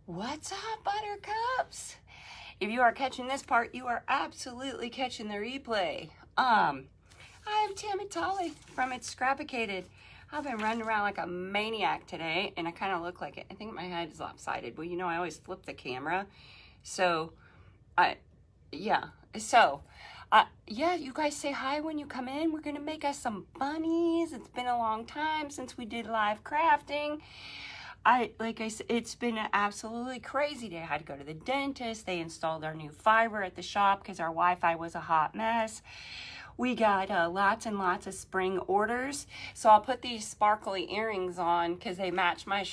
What's up, buttercups? If you are catching this part, you are absolutely catching the replay. I'm Tammy Tolly from It's Scrapicated. I've been running around like a maniac today, and I kind of look like it. I think my head is lopsided. Well, you know, I always flip the camera. Yeah, you guys say hi when you come in. We're going to make us some bunnies. It's been a long time since we did live crafting. Like I said, it's been an absolutely crazy day. I had to go to the dentist. They installed our new fiber at the shop because our Wi-Fi was a hot mess. We got lots and lots of spring orders. So I'll put these sparkly earrings on because they match my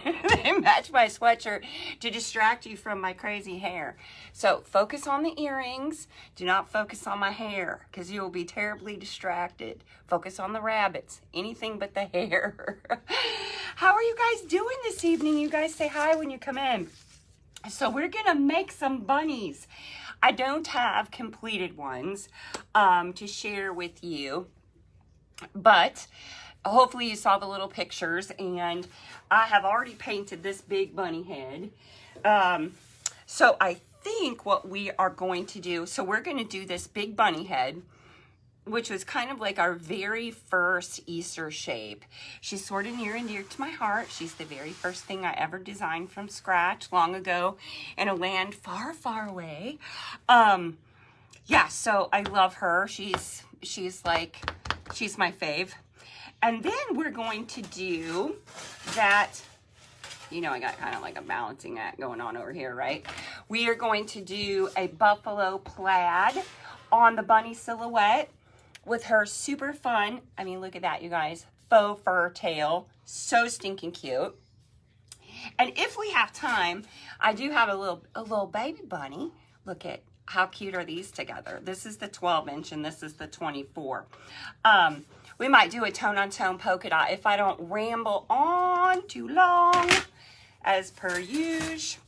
they match my sweatshirt to distract you from my crazy hair. So focus on the earrings. Do not focus on my hair because you will be terribly distracted. Focus on the rabbits. Anything but the hair. How are you guys doing this evening? You guys say hi when you come in. So we're going to make some bunnies. I don't have completed ones to share with you, but hopefully you saw the little pictures, and I have already painted this big bunny head. So I think what we are going to do, so we're going to do this big bunny head, which was kind of like our very first Easter shape. She's sort of near and dear to my heart. She's the very first thing I ever designed from scratch long ago in a land far, far away. Yeah, so I love her. She's my fave. And then we're going to do that. You know, I got kind of like a balancing act going on over here, right? We are going to do a buffalo plaid on the bunny silhouette with her super fun, I mean, look at that, you guys, faux fur tail. So stinking cute. And if we have time, I do have a little baby bunny. Look at how cute are these together. This is the 12-inch and this is the 24. We might do a tone-on-tone polka dot if I don't ramble on too long, as per usual.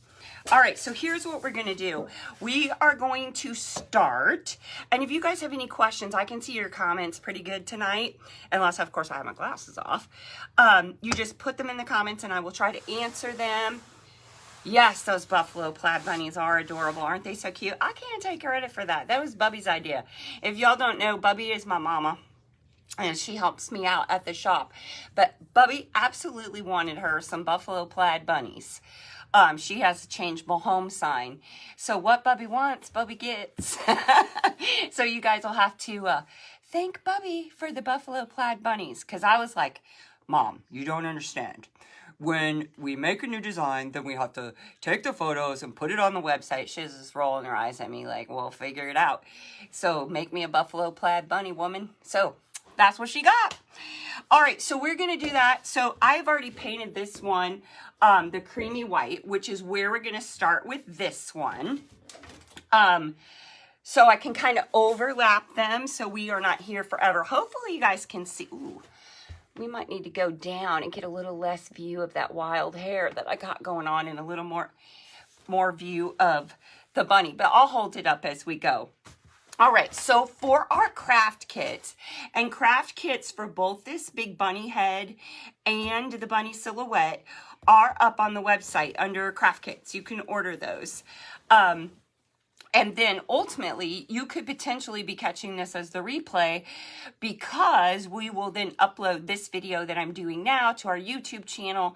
All right, so here's what we're going to do. We are going to start, and if you guys have any questions, I can see your comments pretty good tonight, unless, of course, I have my glasses off. You just put them in the comments, and I will try to answer them. Yes, those buffalo plaid bunnies are adorable. Aren't they so cute? I can't take credit for that. That was Bubby's idea. If y'all don't know, Bubby is my mama, and she helps me out at the shop. But Bubby absolutely wanted her some buffalo plaid bunnies. She has a changeable home sign. So what Bubby wants, Bubby gets. So you guys will have to thank Bubby for the buffalo plaid bunnies. Because I was like, Mom, you don't understand. When we make a new design, then we have to take the photos and put it on the website. She's just rolling her eyes at me like, we'll figure it out. So make me a buffalo plaid bunny, woman. So that's what she got. All right, so we're going to do that. So I've already painted this one, the creamy white, which is where we're going to start with this one. So I can kind of overlap them so we are not here forever. Hopefully you guys can see. Ooh, we might need to go down and get a little less view of that wild hair that I got going on and a little more view of the bunny. But I'll hold it up as we go. All right, so for our craft kits, and craft kits for both this big bunny head and the bunny silhouette are up on the website under craft kits. You can order those. And then ultimately, you could potentially be catching this as the replay because we will then upload this video that I'm doing now to our YouTube channel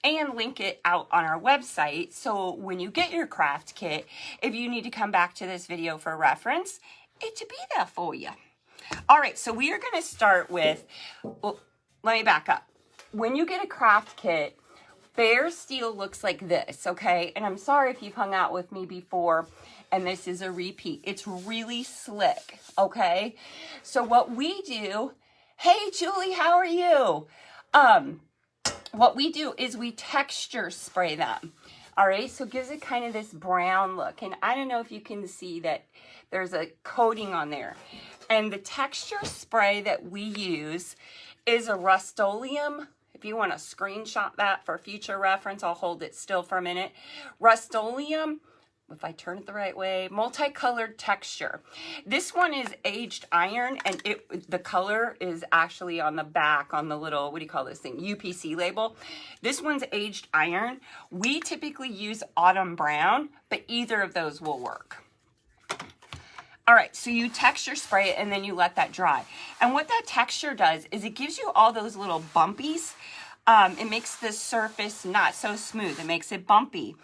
and link it out on our website. So when you get your craft kit, if you need to come back to this video for reference, it to be there for you. All right, so we are going to start with, well, let me back up. When you get a craft kit, bare steel looks like this, okay? And I'm sorry if you've hung out with me before and this is a repeat. It's really slick, okay? So what we do, hey, Julie, how are you? What we do is we texture spray them. All right, so it gives it kind of this brown look. And I don't know if you can see that there's a coating on there. And the texture spray that we use is a Rust-Oleum. If you want to screenshot that for future reference, I'll hold it still for a minute. Rust-Oleum if I turn it the right way, multicolored texture. This one is aged iron, and the color is actually on the back on the little, what do you call this thing, UPC label. This one's aged iron. We typically use autumn brown, but either of those will work. All right, so you texture spray it and then you let that dry. And what that texture does is it gives you all those little bumpies. It makes the surface not so smooth. It makes it bumpy.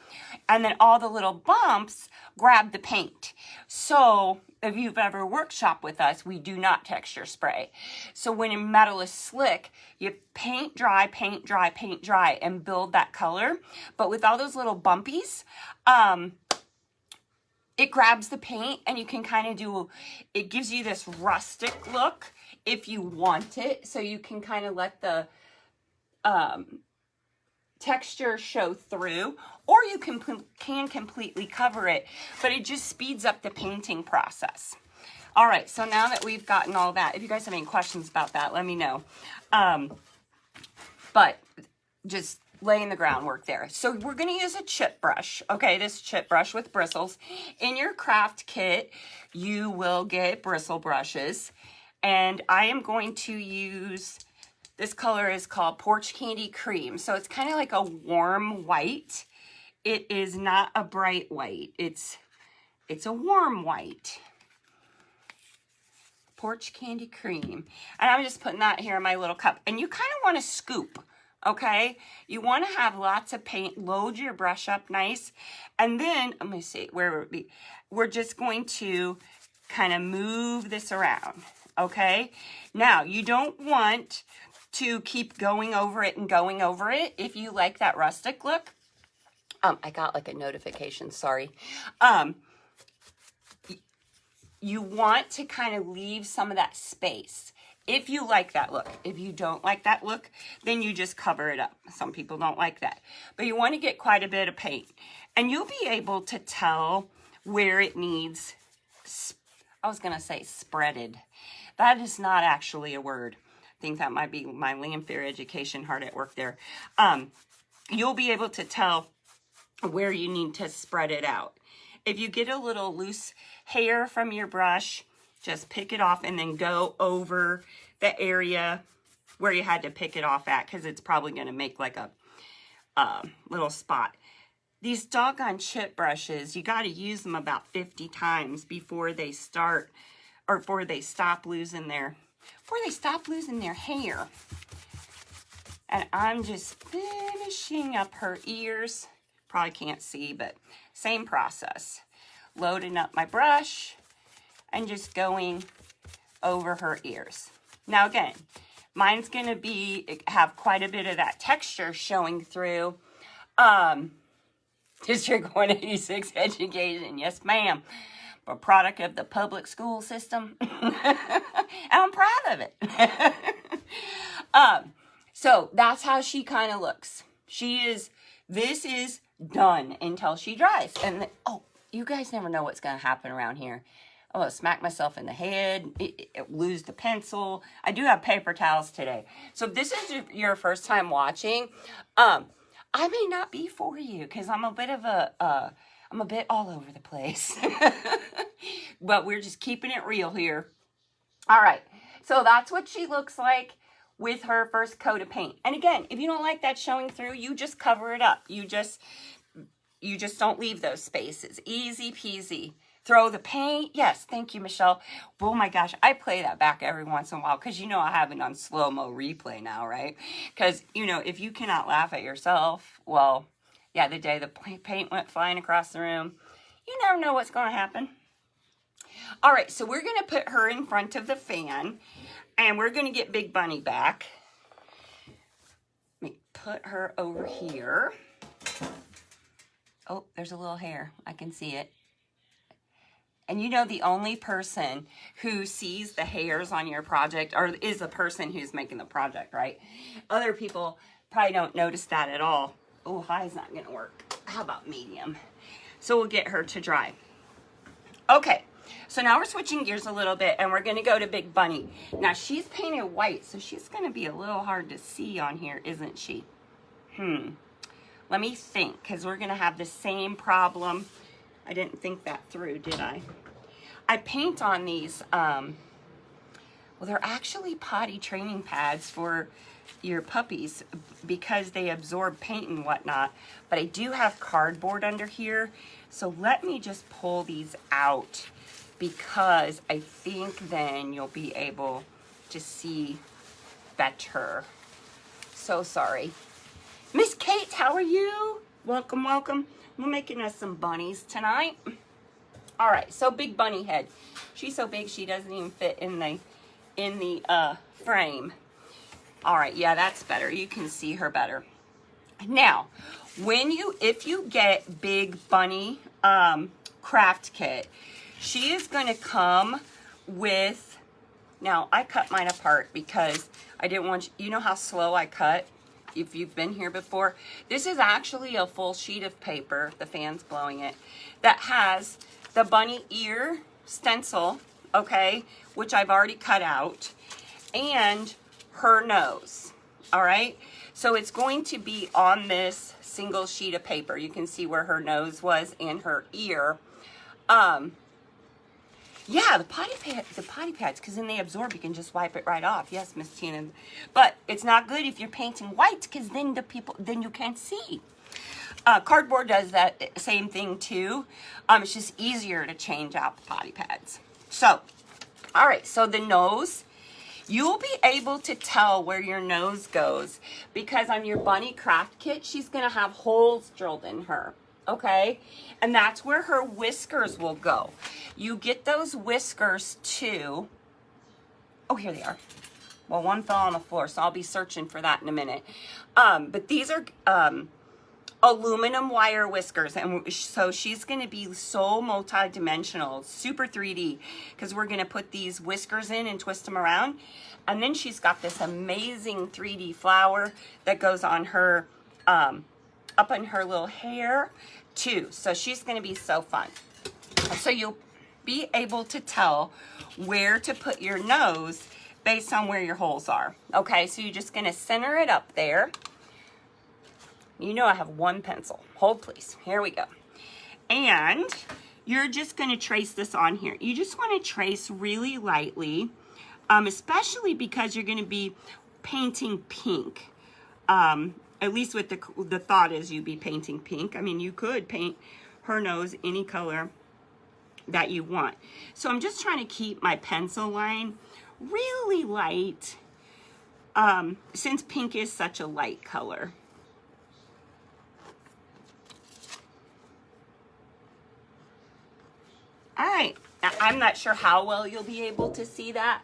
And then all the little bumps grab the paint. So if you've ever workshopped with us, we do not texture spray. So when your metal is slick, you paint dry, paint dry, paint dry, and build that color. But with all those little bumpies, it grabs the paint and you can kind of do, it gives you this rustic look if you want it. So you can kind of let the texture show through, or you can completely cover it, but it just speeds up the painting process. All right, so now that we've gotten all that, if you guys have any questions about that, let me know. But just laying the groundwork there. So we're going to use a chip brush. Okay, this chip brush with bristles. In your craft kit, you will get bristle brushes, and I am going to use, this color is called Porch Candy Cream. So it's kind of like a warm white. It is not a bright white. It's a warm white. Porch Candy Cream. And I'm just putting that here in my little cup. And you kind of want to scoop, okay? You want to have lots of paint. Load your brush up nice. And then, let me see, where would it be? We're just going to kind of move this around, okay? Now, you don't want to keep going over it and going over it if you like that rustic look. I got like a notification, sorry. You want to kind of leave some of that space if you like that look. If you don't like that look, then you just cover it up. Some people don't like that. But you want to get quite a bit of paint. And you'll be able to tell where it needs, I was going to say spreaded. That is not actually a word. I think that might be my Lanfair education hard at work there. You'll be able to tell where you need to spread it out. If you get a little loose hair from your brush, just pick it off and then go over the area where you had to pick it off at, because it's probably going to make like a little spot. These doggone chip brushes, you got to use them about 50 times before they start, or before they stop losing their hair. And I'm just finishing up her ears. Probably can't see, but same process. Loading up my brush and just going over her ears. Now again, mine's going to have quite a bit of that texture showing through. District 186 education, yes ma'am. A product of the public school system. And I'm proud of it. So that's how she kind of looks. This is done until she dries. And oh, you guys never know what's going to happen around here. Oh, I'll smack myself in the head, lose the pencil. I do have paper towels today. So if this is your first time watching, I may not be for you because I'm a bit of I'm a bit all over the place. But we're just keeping it real here. All right. So that's what she looks like with her first coat of paint. And again, if you don't like that showing through, you just cover it up. You just don't leave those spaces. Easy peasy. Throw the paint. Yes, thank you, Michelle. Oh my gosh, I play that back every once in a while because I have it on slow-mo replay now, right? Because, if you cannot laugh at yourself, well, yeah, the day the paint went flying across the room, you never know what's going to happen. All right, so we're going to put her in front of the fan, and we're going to get Big Bunny back. Let me put her over here. Oh, there's a little hair. I can see it. And the only person who sees the hairs on your project is the person who's making the project, right? Other people probably don't notice that at all. Oh, high's not going to work. How about medium? So we'll get her to dry. Okay, so now we're switching gears a little bit, and we're going to go to Big Bunny. Now, she's painted white, so she's going to be a little hard to see on here, isn't she? Let me think, because we're going to have the same problem I didn't think that through, did I? I paint on these, well, they're actually potty training pads for your puppies because they absorb paint and whatnot. But I do have cardboard under here. So let me just pull these out because I think then you'll be able to see better. So sorry. Miss Kate, how are you? Welcome, welcome. We're making us some bunnies tonight. All right, so big bunny head. She's so big she doesn't even fit in the frame. All right, yeah, that's better. You can see her better. Now, if you get big bunny craft kit, she is going to come with. Now I cut mine apart because I didn't want you know how slow I cut. If you've been here before, this is actually a full sheet of paper, the fan's blowing it, that has the bunny ear stencil, okay, which I've already cut out, and her nose, all right? So it's going to be on this single sheet of paper. You can see where her nose was and her ear. Yeah, the potty pads, because then they absorb. You can just wipe it right off. Yes, Miss Tina. But it's not good if you're painting white, because then you can't see. Cardboard does that same thing too. It's just easier to change out the potty pads. So, all right. So the nose, you'll be able to tell where your nose goes because on your bunny craft kit, she's gonna have holes drilled in her. Okay, and that's where her whiskers will go. You get those whiskers too. Oh, here they are. Well, one fell on the floor, so I'll be searching for that in a minute. But these are aluminum wire whiskers, and so she's going to be so multi-dimensional, super 3D, because we're going to put these whiskers in and twist them around. And then she's got this amazing 3D flower that goes on her up on her little hair too. So she's going to be so fun. So you'll be able to tell where to put your nose based on where your holes are. Okay, so you're just going to center it up there. You know I have one pencil. Hold please. Here we go. And you're just going to trace this on here. You just want to trace really lightly, especially because you're going to be painting pink. At least with the thought is you'd be painting pink. I mean, you could paint her nose any color that you want. So I'm just trying to keep my pencil line really light, since pink is such a light color. All right, I'm not sure how well you'll be able to see that,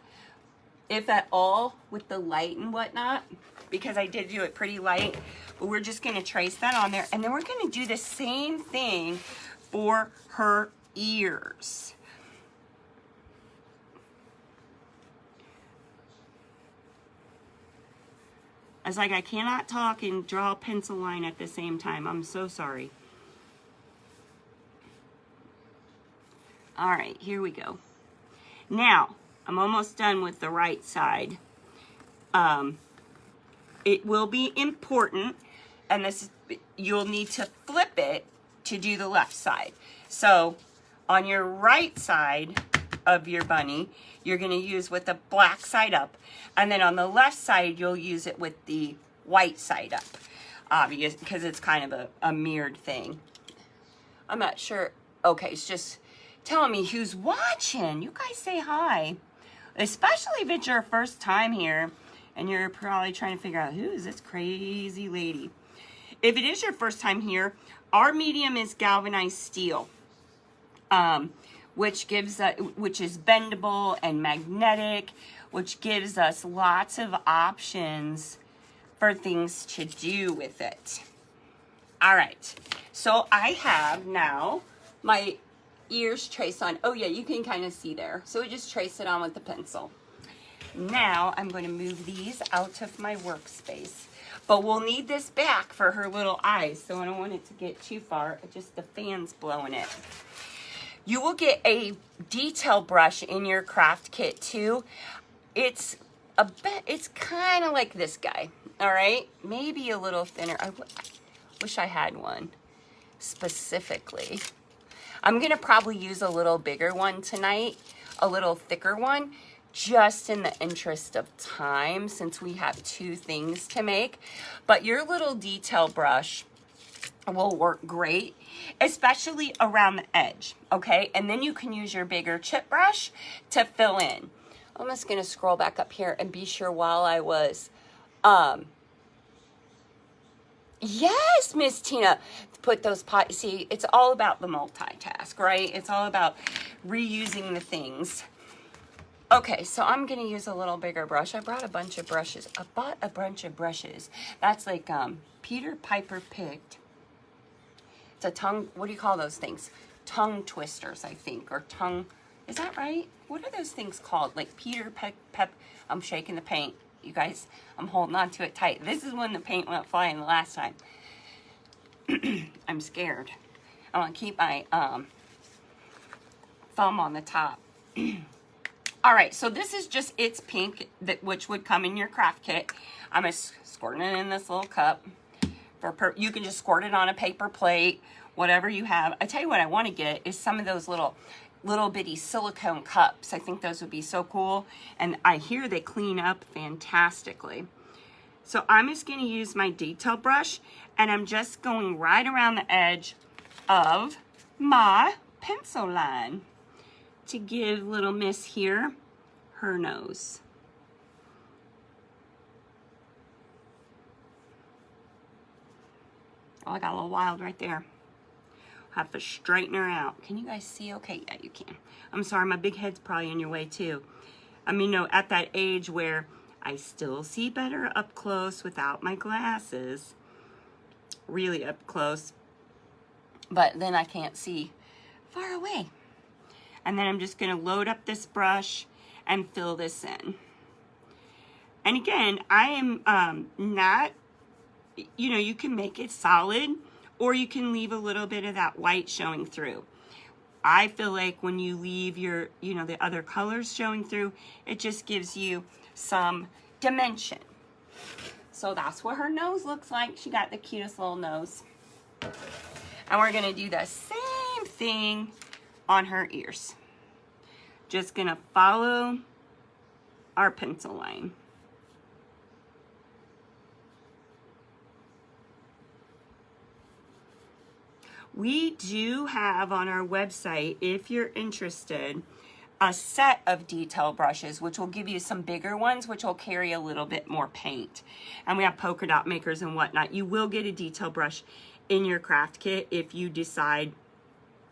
if at all, with the light and whatnot, because I did do it pretty light, but we're just gonna trace that on there. And then we're gonna do the same thing for her ears. I was like, I cannot talk and draw a pencil line at the same time. I'm so sorry. All right, here we go. Now, I'm almost done with the right side. It will be important, and this you'll need to flip it to do the left side. So on your right side of your bunny, you're going to use with the black side up, and then on the left side you'll use it with the white side up, because it's kind of a mirrored thing. I'm not sure. Okay, it's just telling me who's watching. You guys say hi, especially if it's your first time here and you're probably trying to figure out who is this crazy lady. If it is your first time here, our medium is galvanized steel, which is bendable and magnetic, which gives us lots of options for things to do with it. All right, so I have now my ears traced on. Oh yeah, you can kind of see there. So we just trace it on with the pencil. Now I'm going to move these out of my workspace, but we'll need this back for her little eyes, so I don't want it to get too far. Just the fan's blowing it. You will get a detail brush in your craft kit too. It's kind of like this guy. All right, maybe a little thinner. I wish I had one specifically. I'm gonna probably use a little bigger one tonight, a little thicker one, just in the interest of time since we have 2 things to make. But your little detail brush will work great, especially around the edge, okay? And then you can use your bigger chip brush to fill in. I'm just gonna scroll back up here and be sure while I was, yes, Miss Tina, put those pot, see, it's all about the multitask, right? It's all about reusing the things. Okay, so I'm gonna use a little bigger brush. I brought a bunch of brushes. I bought a bunch of brushes. That's like Peter Piper picked. It's a tongue, what do you call those things? Tongue twisters, I think, or tongue, is that right? What are those things called? Like Peter I'm shaking the paint, you guys. I'm holding on to it tight. This is when the paint went flying the last time. I'm scared. I want to keep my thumb on the top. All right, so this is just It's Pink, which would come in your craft kit. I'm just squirting it in this little cup. You can just squirt it on a paper plate, whatever you have. I tell you what I want to get is some of those little bitty silicone cups. I think those would be so cool. And I hear they clean up fantastically. So I'm just going to use my detail brush, and I'm just going right around the edge of my pencil line to give little miss here her nose. Oh, I got a little wild right there. Have to straighten her out. Can you guys see? Okay, yeah, you can. I'm sorry, my big head's probably in your way too. I mean, no, at that age where I still see better up close without my glasses. Really up close. But then I can't see far away. And then I'm just gonna load up this brush and fill this in. And again, I am not, you know, you can make it solid or you can leave a little bit of that white showing through. I feel like when you leave your, you know, the other colors showing through, it just gives you some dimension. So that's what her nose looks like. She got the cutest little nose. And we're gonna do the same thing on her ears. Just gonna follow our pencil line. We do have on our website, if you're interested, a set of detail brushes, which will give you some bigger ones, which will carry a little bit more paint. And we have polka dot makers and whatnot. You will get a detail brush in your craft kit if you decide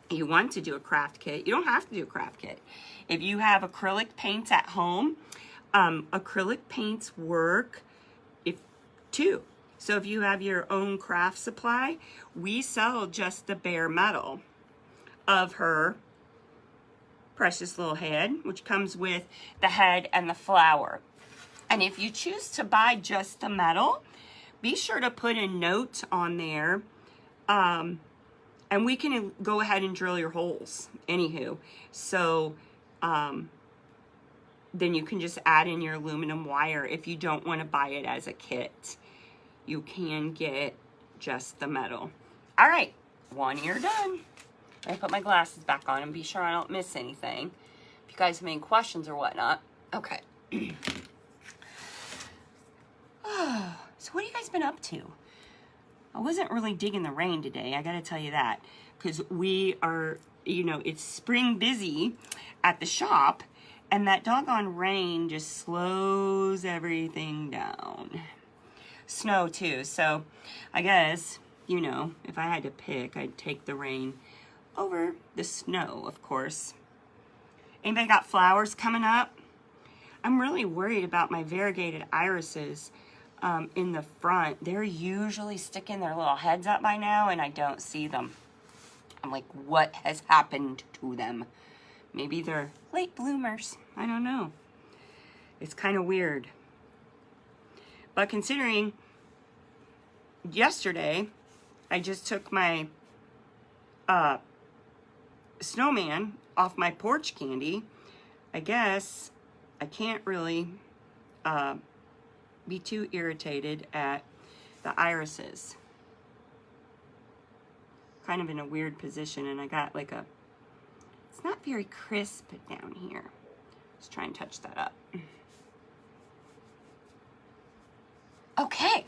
you want to do a craft kit. You don't have to do a craft kit. If you have acrylic paints at home, acrylic paints work too. So if you have your own craft supply, we sell just the bare metal of her precious little head, which comes with the head and the flower. And if you choose to buy just the metal, be sure to put a note on there. And we can go ahead and drill your holes, anywho. So then you can just add in your aluminum wire if you don't want to buy it as a kit. You can get just the metal. All right, one ear done. I put my glasses back on and be sure I don't miss anything. If you guys have any questions or whatnot. Okay. So what have you guys been up to? I wasn't really digging the rain today, I gotta tell you that. Because we are, you know, it's spring busy at the shop, and that doggone rain just slows everything down. Snow too, so I guess, you know, if I had to pick, I'd take the rain over the snow, of course. Anybody got flowers coming up? I'm really worried about my variegated irises in the front. They're usually sticking their little heads up by now, and I don't see them. I'm like, what has happened to them? Maybe they're late bloomers. I don't know. It's kind of weird. But considering yesterday, I just took my snowman off my porch candy, I guess I can't really be too irritated at the irises. Kind of in a weird position, and I got like a It's not very crisp down here. Let's try and touch that up. Okay.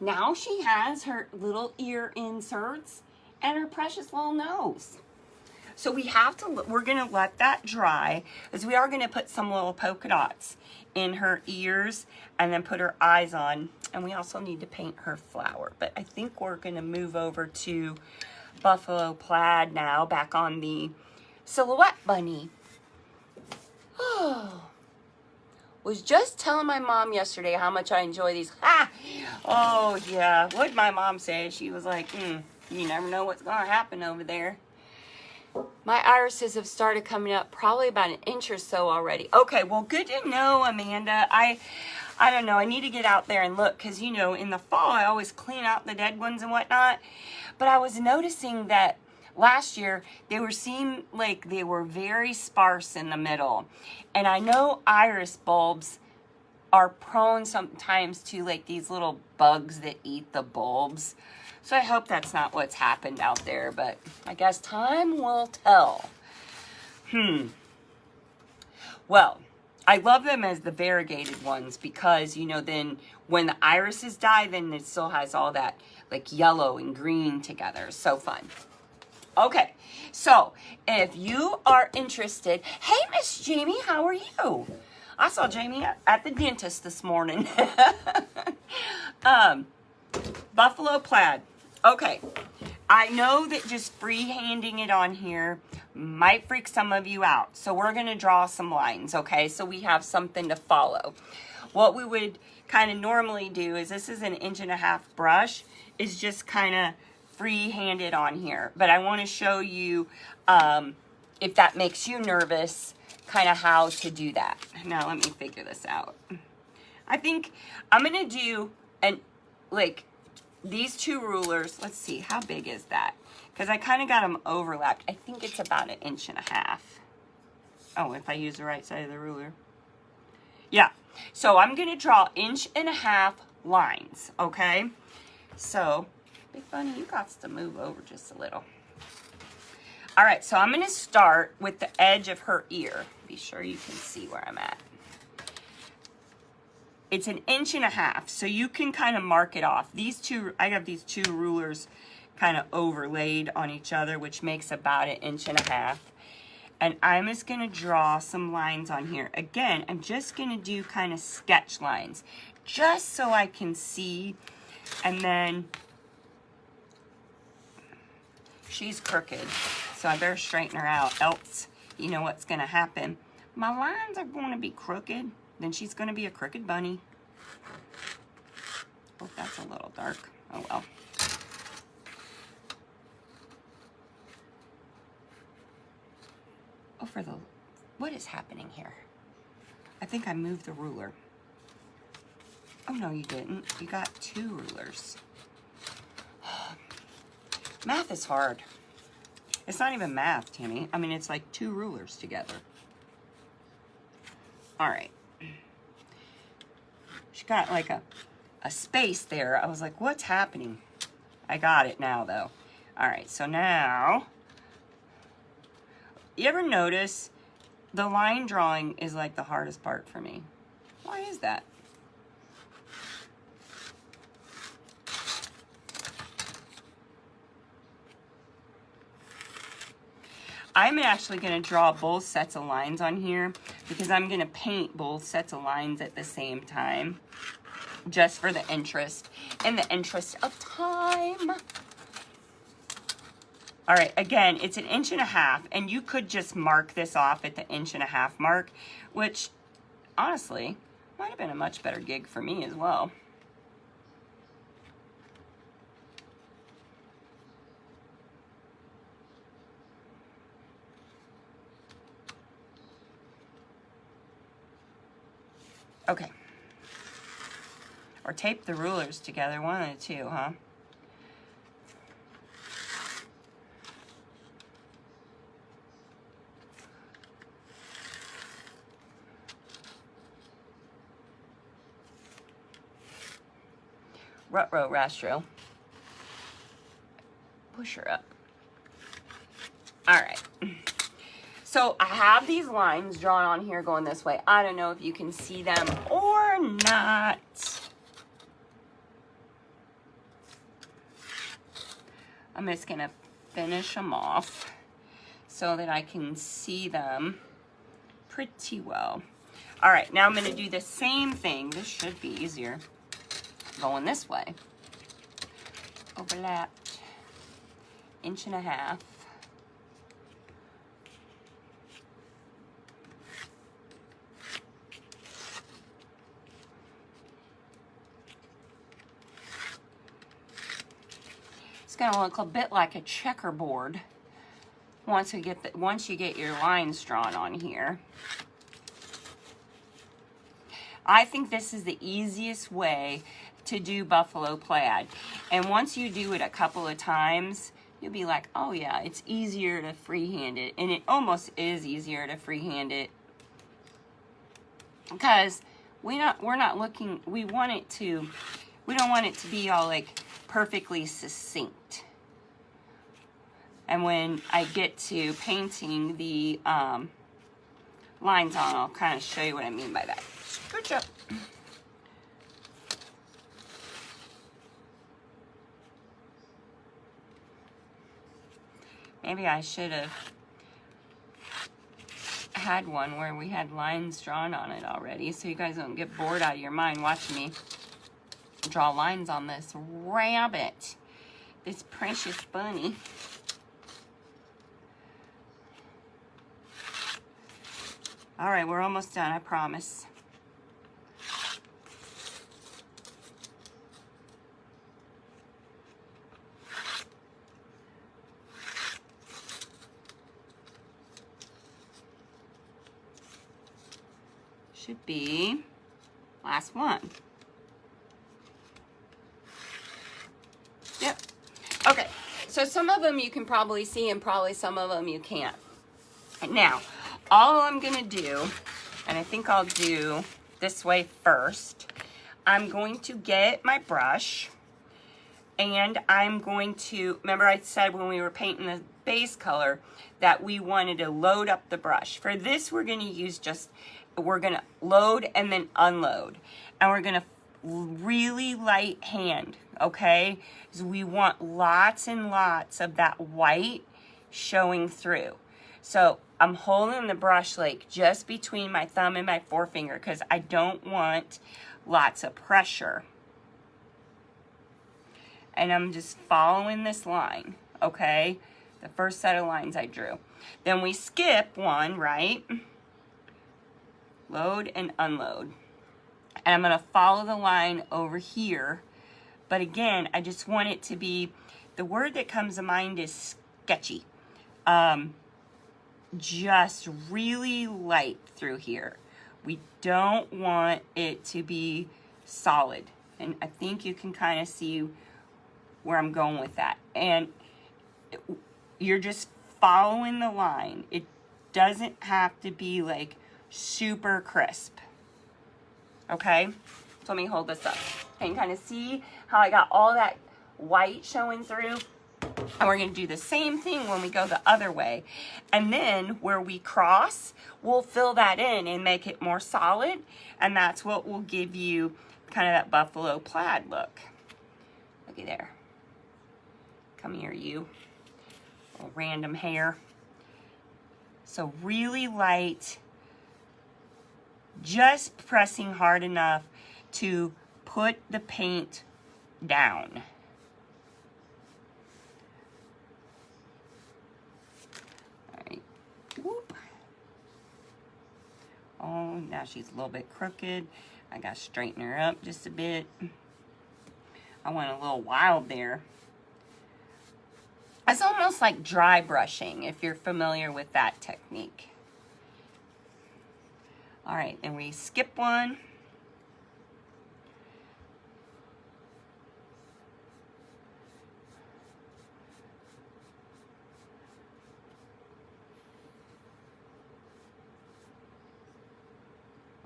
Now she has her little ear inserts and her precious little nose. So we're gonna let that dry, as we are gonna put some little polka dots in her ears and then put her eyes on. And we also need to paint her flower. But I think we're gonna move over to Buffalo Plaid now, back on the Silhouette Bunny. Oh. Was just telling my mom yesterday how much I enjoy these. Oh yeah, what'd my mom say? She was like, you never know what's gonna happen over there. My irises have started coming up probably about an inch or so already. Okay, well, good to know, Amanda. I don't know, I need to get out there and look, because you know, in the fall I always clean out the dead ones and whatnot. But I was noticing that last year seemed like they were very sparse in the middle. And I know iris bulbs are prone sometimes to like these little bugs that eat the bulbs. So I hope that's not what's happened out there, but I guess time will tell. Well, I love them as the variegated ones because, you know, then when the irises die, then it still has all that like yellow and green together. So fun. Okay, so if you are interested, hey, Miss Jamie, how are you? I saw Jamie at the dentist this morning. Buffalo Plaid. Okay, I know that just freehanding it on here might freak some of you out. So we're going to draw some lines, okay? So we have something to follow. What we would kind of normally do is, this is an 1.5" brush, is just kind of free-handed on here. But I want to show you, if that makes you nervous, kind of how to do that. Now let me figure this out. I think I'm going to do these two rulers. Let's see, how big is that? Because I kind of got them overlapped. I think it's about 1.5 inches. Oh, if I use the right side of the ruler. Yeah, so I'm going to draw 1.5 inch lines, okay? So, Big Bunny, you got to move over just a little. All right, so I'm going to start with the edge of her ear. Be sure you can see where I'm at. It's 1.5 inches, so you can kind of mark it off. I have these two rulers kind of overlaid on each other, which makes about 1.5 inches. And I'm just going to draw some lines on here. Again, I'm just going to do kind of sketch lines, just so I can see. And then she's crooked, so I better straighten her out, else you know what's going to happen. My lines are going to be crooked, then she's going to be a crooked bunny. Oh, that's a little dark. Oh well. Oh, what is happening here? I think I moved the ruler. Oh no, you didn't. You got two rulers. Math is hard. It's not even math, Timmy. I mean, it's like two rulers together. All right. She got like a space there. I was like, what's happening? I got it now, though. All right, so now, you ever notice the line drawing is like the hardest part for me? Why is that? I'm actually going to draw both sets of lines on here because I'm going to paint both sets of lines at the same time, just for the interest, in the interest of time. All right, again, it's 1.5 inches, and you could just mark this off at the 1.5 inch mark, which honestly might have been a much better gig for me as well. Okay. Or tape the rulers together, one of the two, huh? Rut-row, rastro. Push her up. All right. So I have these lines drawn on here going this way. I don't know if you can see them or not. I'm just gonna finish them off so that I can see them pretty well. All right, now I'm gonna do the same thing. This should be easier. Going this way. Overlap, 1.5 inches. It's gonna look a bit like a checkerboard once you get your lines drawn on here. I think this is the easiest way to do buffalo plaid. And once you do it a couple of times, you'll be like, oh yeah, it's easier to freehand it. And it almost is easier to freehand it. Because we don't want it to be all like perfectly succinct. And when I get to painting the lines on, I'll kind of show you what I mean by that. Good job. Maybe I should have had one where we had lines drawn on it already, so you guys don't get bored out of your mind watching me draw lines on this rabbit, this precious bunny. All right, we're almost done, I promise. Should be last one. Yep. Okay, so some of them you can probably see and probably some of them you can't. Now, all I'm gonna do, and I think I'll do this way first, I'm going to get my brush and I'm going to, remember I said when we were painting the base color that we wanted to load up the brush. For this, we're gonna use we're gonna load and then unload. And we're gonna really light hand, okay? Because we want lots and lots of that white showing through. So I'm holding the brush like just between my thumb and my forefinger because I don't want lots of pressure. And I'm just following this line, okay? The first set of lines I drew. Then we skip one, right? Load and unload. And I'm gonna follow the line over here. But again, I just want it to be, the word that comes to mind is sketchy. Just really light through here. We don't want it to be solid. And I think you can kind of see where I'm going with that. And you're just following the line. It doesn't have to be like super crisp. Okay? So let me hold this up. And you can kind of see how I got all that white showing through. And we're going to do the same thing when we go the other way. And then where we cross, we'll fill that in and make it more solid. And that's what will give you kind of that buffalo plaid look. Looky there. Come here, you. Little random hair. So really light. Just pressing hard enough to put the paint down. Whoop. Oh, now she's a little bit crooked. I gotta straighten her up just a bit. I went a little wild there. It's almost like dry brushing, if you're familiar with that technique. All right, and we skip one.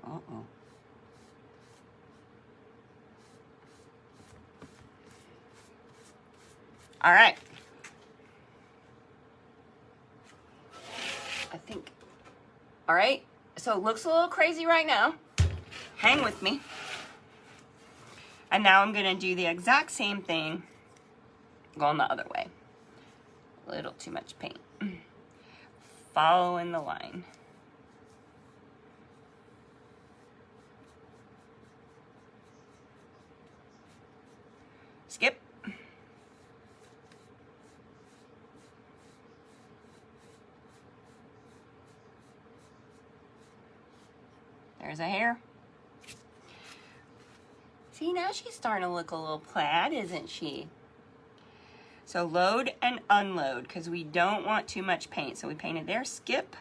Uh-oh. All right. All right, so it looks a little crazy right now. Hang with me. And now I'm gonna do the exact same thing, going the other way. A little too much paint. Following the line. Skip. There's a hair. See, now she's starting to look a little plaid, isn't she? So load and unload, because we don't want too much paint. So we painted there, skip.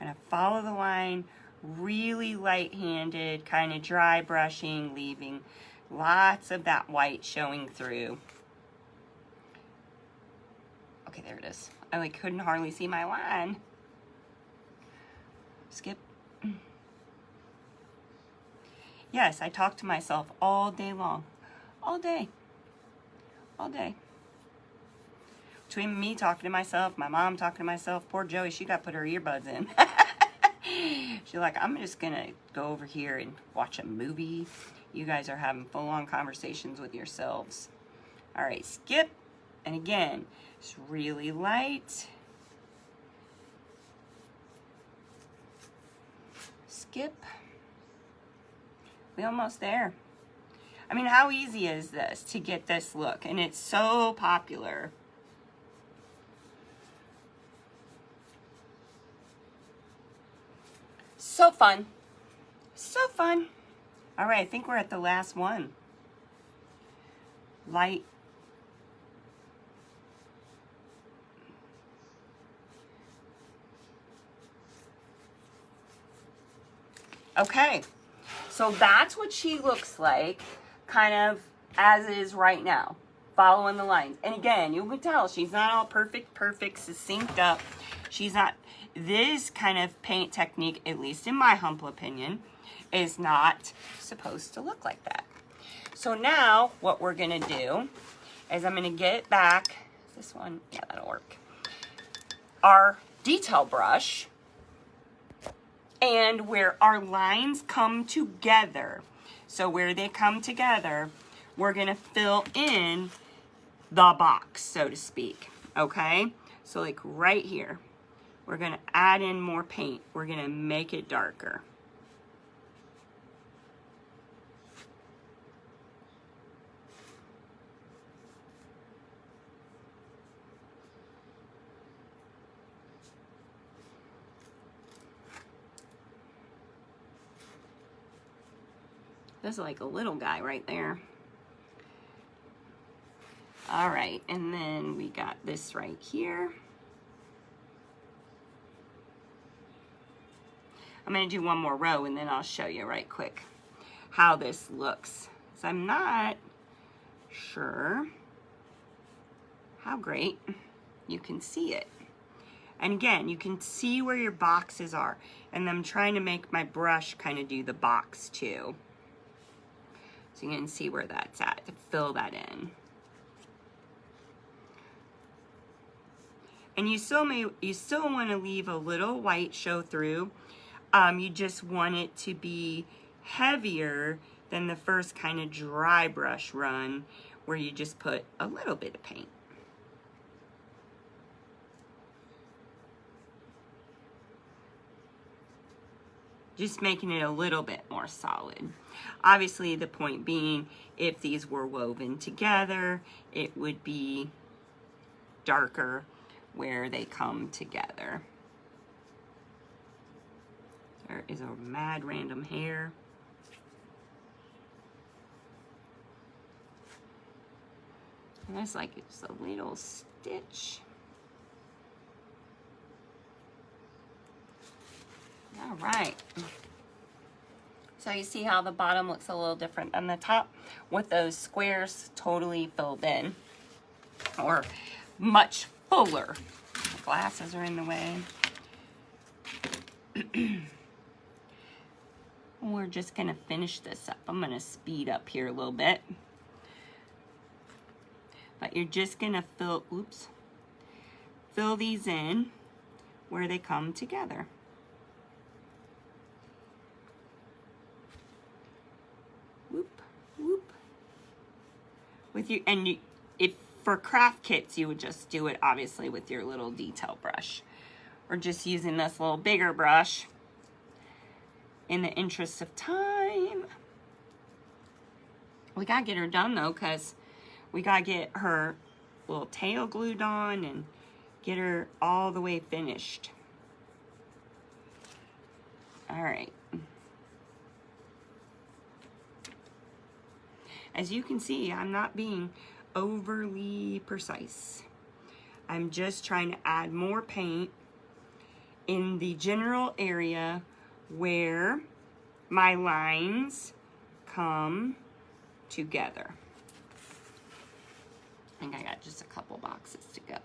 Kind of follow the line, really light-handed, kind of dry brushing, leaving lots of that white showing through. Okay, there it is. I like couldn't hardly see my line. Skip. Yes, I talk to myself all day long. All day. All day. Between me talking to myself, my mom talking to myself, poor Joey, she got to put her earbuds in. She's like, I'm just going to go over here and watch a movie. You guys are having full-on conversations with yourselves. All right, skip. And again, it's really light. Skip. We almost there. I mean, how easy is this to get this look? And it's so popular. So fun. So fun. All right, I think we're at the last one. Light. Okay, so that's what she looks like, kind of as is right now, following the lines. And again, you can tell she's not all perfect, succinct up. She's not, this kind of paint technique, at least in my humble opinion, is not supposed to look like that. So now what we're gonna do is I'm gonna get back, this one, yeah, that'll work, our detail brush, and where our lines come together. So where they come together, we're gonna fill in the box, so to speak, okay? So like right here, we're gonna add in more paint. We're gonna make it darker. This is like a little guy right there. All right, and then we got this right here. I'm gonna do one more row and then I'll show you right quick how this looks. So I'm not sure how great you can see it. And again, you can see where your boxes are. And I'm trying to make my brush kind of do the box too. So you can see where that's at to fill that in. And you still want to leave a little white show through. You just want it to be heavier than the first kind of dry brush run where you just put a little bit of paint. Just making it a little bit more solid. Obviously, the point being, if these were woven together, it would be darker where they come together. There is a mad random hair. And that's like it's a little stitch. All right. So you see how the bottom looks a little different than the top with those squares totally filled in, or much fuller. The glasses are in the way. We're just gonna finish this up. I'm gonna speed up here a little bit. But you're just gonna fill these in where they come together. Whoop, whoop. With you, and you, if for craft kits, you would just do it obviously with your little detail brush, or just using this little bigger brush in the interest of time. We gotta get her done though, because we gotta get her little tail glued on and get her all the way finished. All right. As you can see, I'm not being overly precise. I'm just trying to add more paint in the general area where my lines come together. I think I got just a couple boxes to go.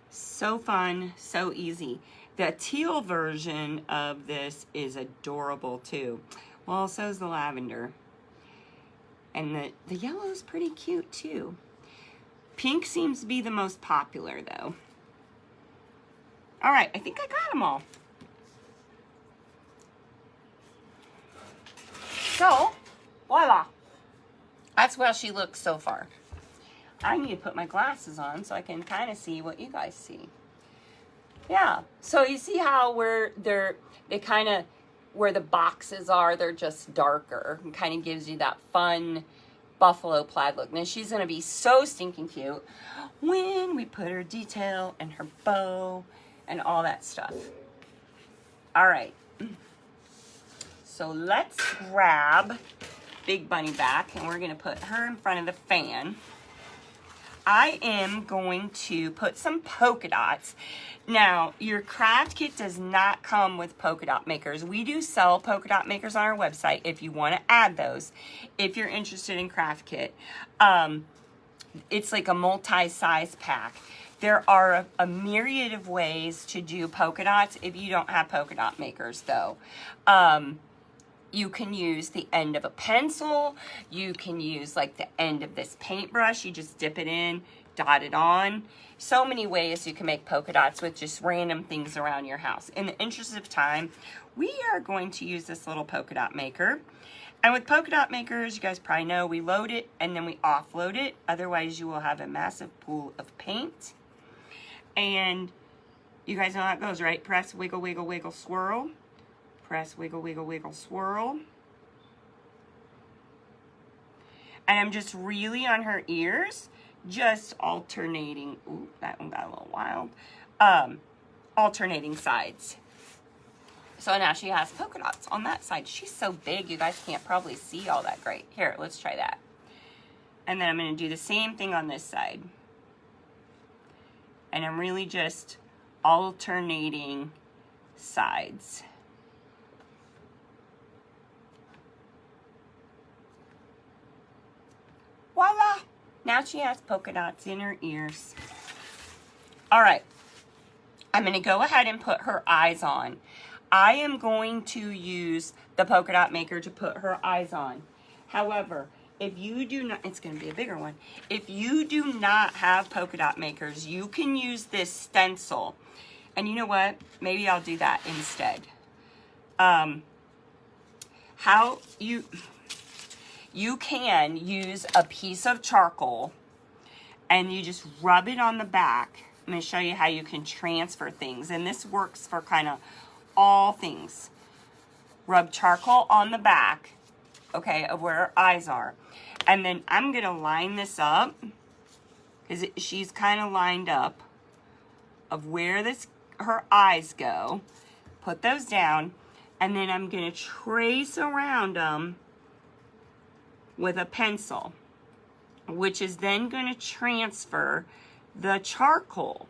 So fun, so easy. The teal version of this is adorable too. Well, so is the lavender. And the yellow is pretty cute too. Pink seems to be the most popular though. All right, I think I got them all. So, voila. That's how she looks so far. I need to put my glasses on so I can kind of see what you guys see. Yeah, so you see how where they kind of, where the boxes are, they're just darker. It kind of gives you that fun buffalo plaid look. Now she's going to be so stinking cute when we put her detail and her bow and all that stuff. All right. So let's grab Big Bunny back, and we're going to put her in front of the fan. I am going to put some polka dots. Now, your craft kit does not come with polka dot makers. We do sell polka dot makers on our website if you want to add those, if you're interested in craft kit. It's like a multi-size pack. There are a myriad of ways to do polka dots if you don't have polka dot makers, though. You can use the end of a pencil. You can use like the end of this paintbrush. You just dip it in, dot it on. So many ways you can make polka dots with just random things around your house. In the interest of time, we are going to use this little polka dot maker. And with polka dot makers, you guys probably know, we load it and then we offload it. Otherwise, you will have a massive pool of paint. And you guys know how it goes, right? Press, wiggle, wiggle, wiggle, swirl. Press, wiggle, wiggle, wiggle, swirl. And I'm just really on her ears, just alternating. Ooh, that one got a little wild. Alternating sides. So now she has polka dots on that side. She's so big, you guys can't probably see all that great. Here, let's try that. And then I'm going to do the same thing on this side. And I'm really just alternating sides. Voila! Now she has polka dots in her ears. All right. I'm going to go ahead and put her eyes on. I am going to use the polka dot maker to put her eyes on. However, if you do not, it's going to be a bigger one. If you do not have polka dot makers, you can use this stencil. And you know what? Maybe I'll do that instead. You can use a piece of charcoal and you just rub it on the back. I'm going to show you how you can transfer things. And this works for kind of all things. Rub charcoal on the back, okay, of where her eyes are. And then I'm going to line this up because she's kind of lined up of where her eyes go. Put those down. And then I'm going to trace around them with a pencil, which is then going to transfer the charcoal.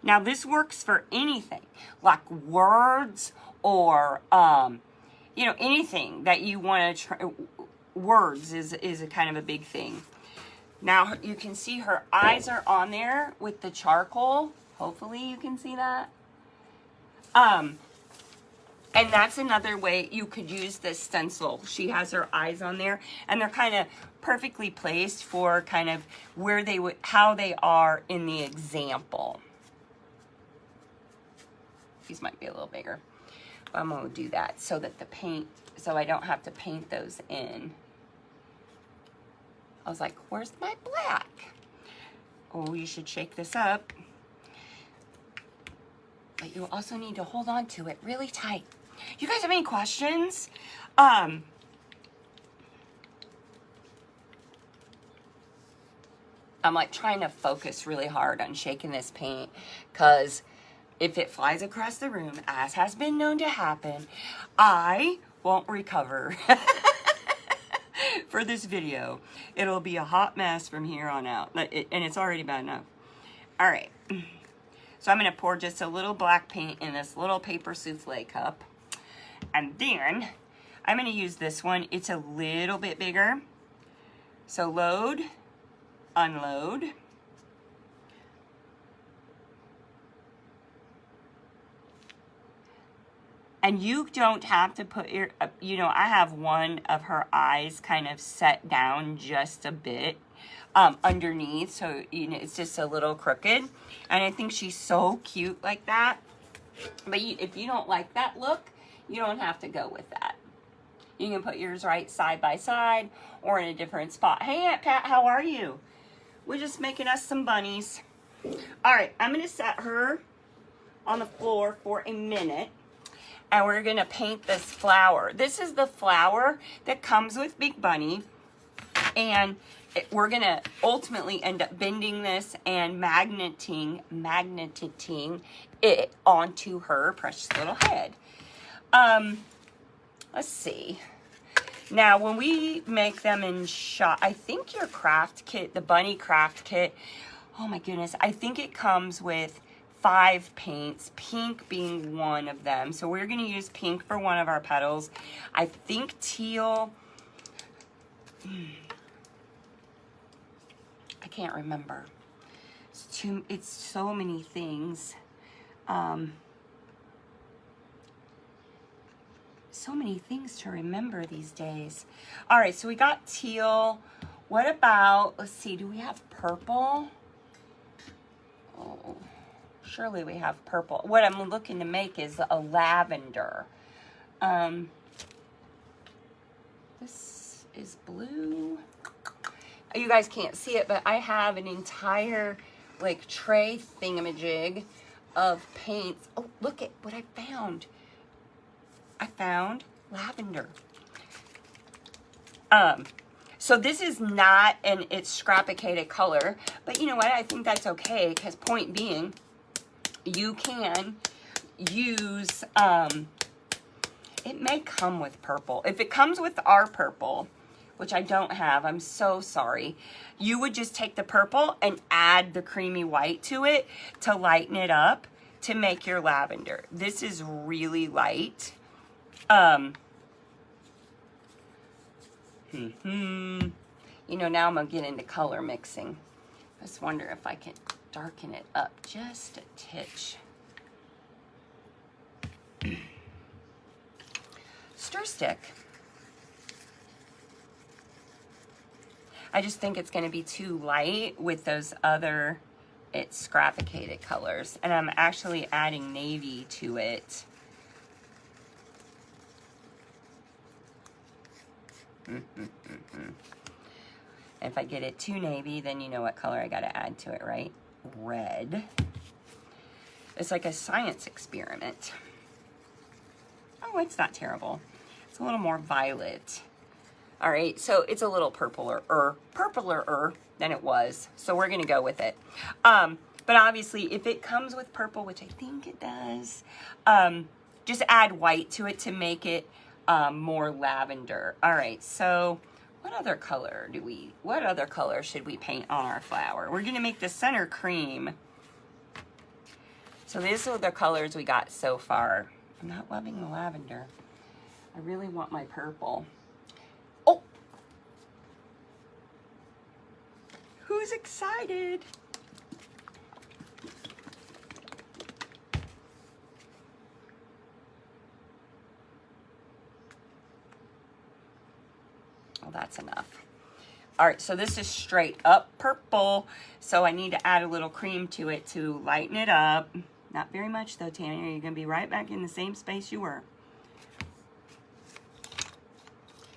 Now this works for anything, like words or, you know, anything that you want to, words is a kind of a big thing. Now you can see her eyes are on there with the charcoal. Hopefully you can see that. And And that's another way you could use this stencil. She has her eyes on there, and they're kind of perfectly placed for kind of where they would, how they are in the example. These might be a little bigger. But I'm gonna do that so that the paint, so I don't have to paint those in. I was like, where's my black? Oh, you should shake this up. But you also need to hold on to it really tight. You guys have any questions? I'm like trying to focus really hard on shaking this paint, because if it flies across the room, as has been known to happen, I won't recover for this video. It'll be a hot mess from here on out, and it's already bad enough. All right, so I'm gonna pour just a little black paint in this little paper souffle cup. And then I'm going to use this one. It's a little bit bigger. So load, unload. And you don't have to put your, you know, I have one of her eyes kind of set down just a bit underneath. So, you know, it's just a little crooked. And I think she's so cute like that. But if you don't like that look, you don't have to go with that. You can put yours right side by side or in a different spot. Hey, Aunt Pat, how are you? We're just making us some bunnies. All right, I'm going to set her on the floor for a minute. And we're going to paint this flower. This is the flower that comes with Big Bunny. And we're going to ultimately end up bending this and magneting it onto her precious little head. Let's see. Now, when we make them in shot, I think your craft kit, the bunny craft kit, oh my goodness, I think it comes with 5 paints, pink being one of them. So we're going to use pink for one of our petals. I think teal, I can't remember. It's so many things. So many things to remember these days. All right, so we got teal. What about, let's see, do we have purple? Oh, surely we have purple. What I'm looking to make is a lavender. This is blue. You guys can't see it, but I have an entire like tray thingamajig of paints. Oh, look at what I found. I found lavender. So this is not it's scrapicated color, but you know what? I think that's okay, because point being, you can use, it may come with purple. If it comes with our purple, which I don't have, I'm so sorry, you would just take the purple and add the creamy white to it to lighten it up to make your lavender. This is really light. You know, now I'm gonna get into color mixing. I just wonder if I can darken it up just a titch. Stir stick. I just think it's gonna be too light with those other, it's scrapicated colors. And I'm actually adding navy to it. If I get it too navy, then you know what color I gotta add to it, right? Red. It's like a science experiment. Oh, it's not terrible. It's a little more violet. All right, so it's a little purpler than it was. So we're gonna go with it. But obviously, if it comes with purple, which I think it does, just add white to it to make it more lavender. All right, so what other color should we paint on our flower? We're gonna make the center cream. So these are the colors we got so far. I'm not loving the lavender. I really want my purple. Oh! Who's excited? Well, that's enough. All right, so this is straight up purple, so I need to add a little cream to it to lighten it up. Not very much though, Tammy, or you're gonna be right back in the same space you were.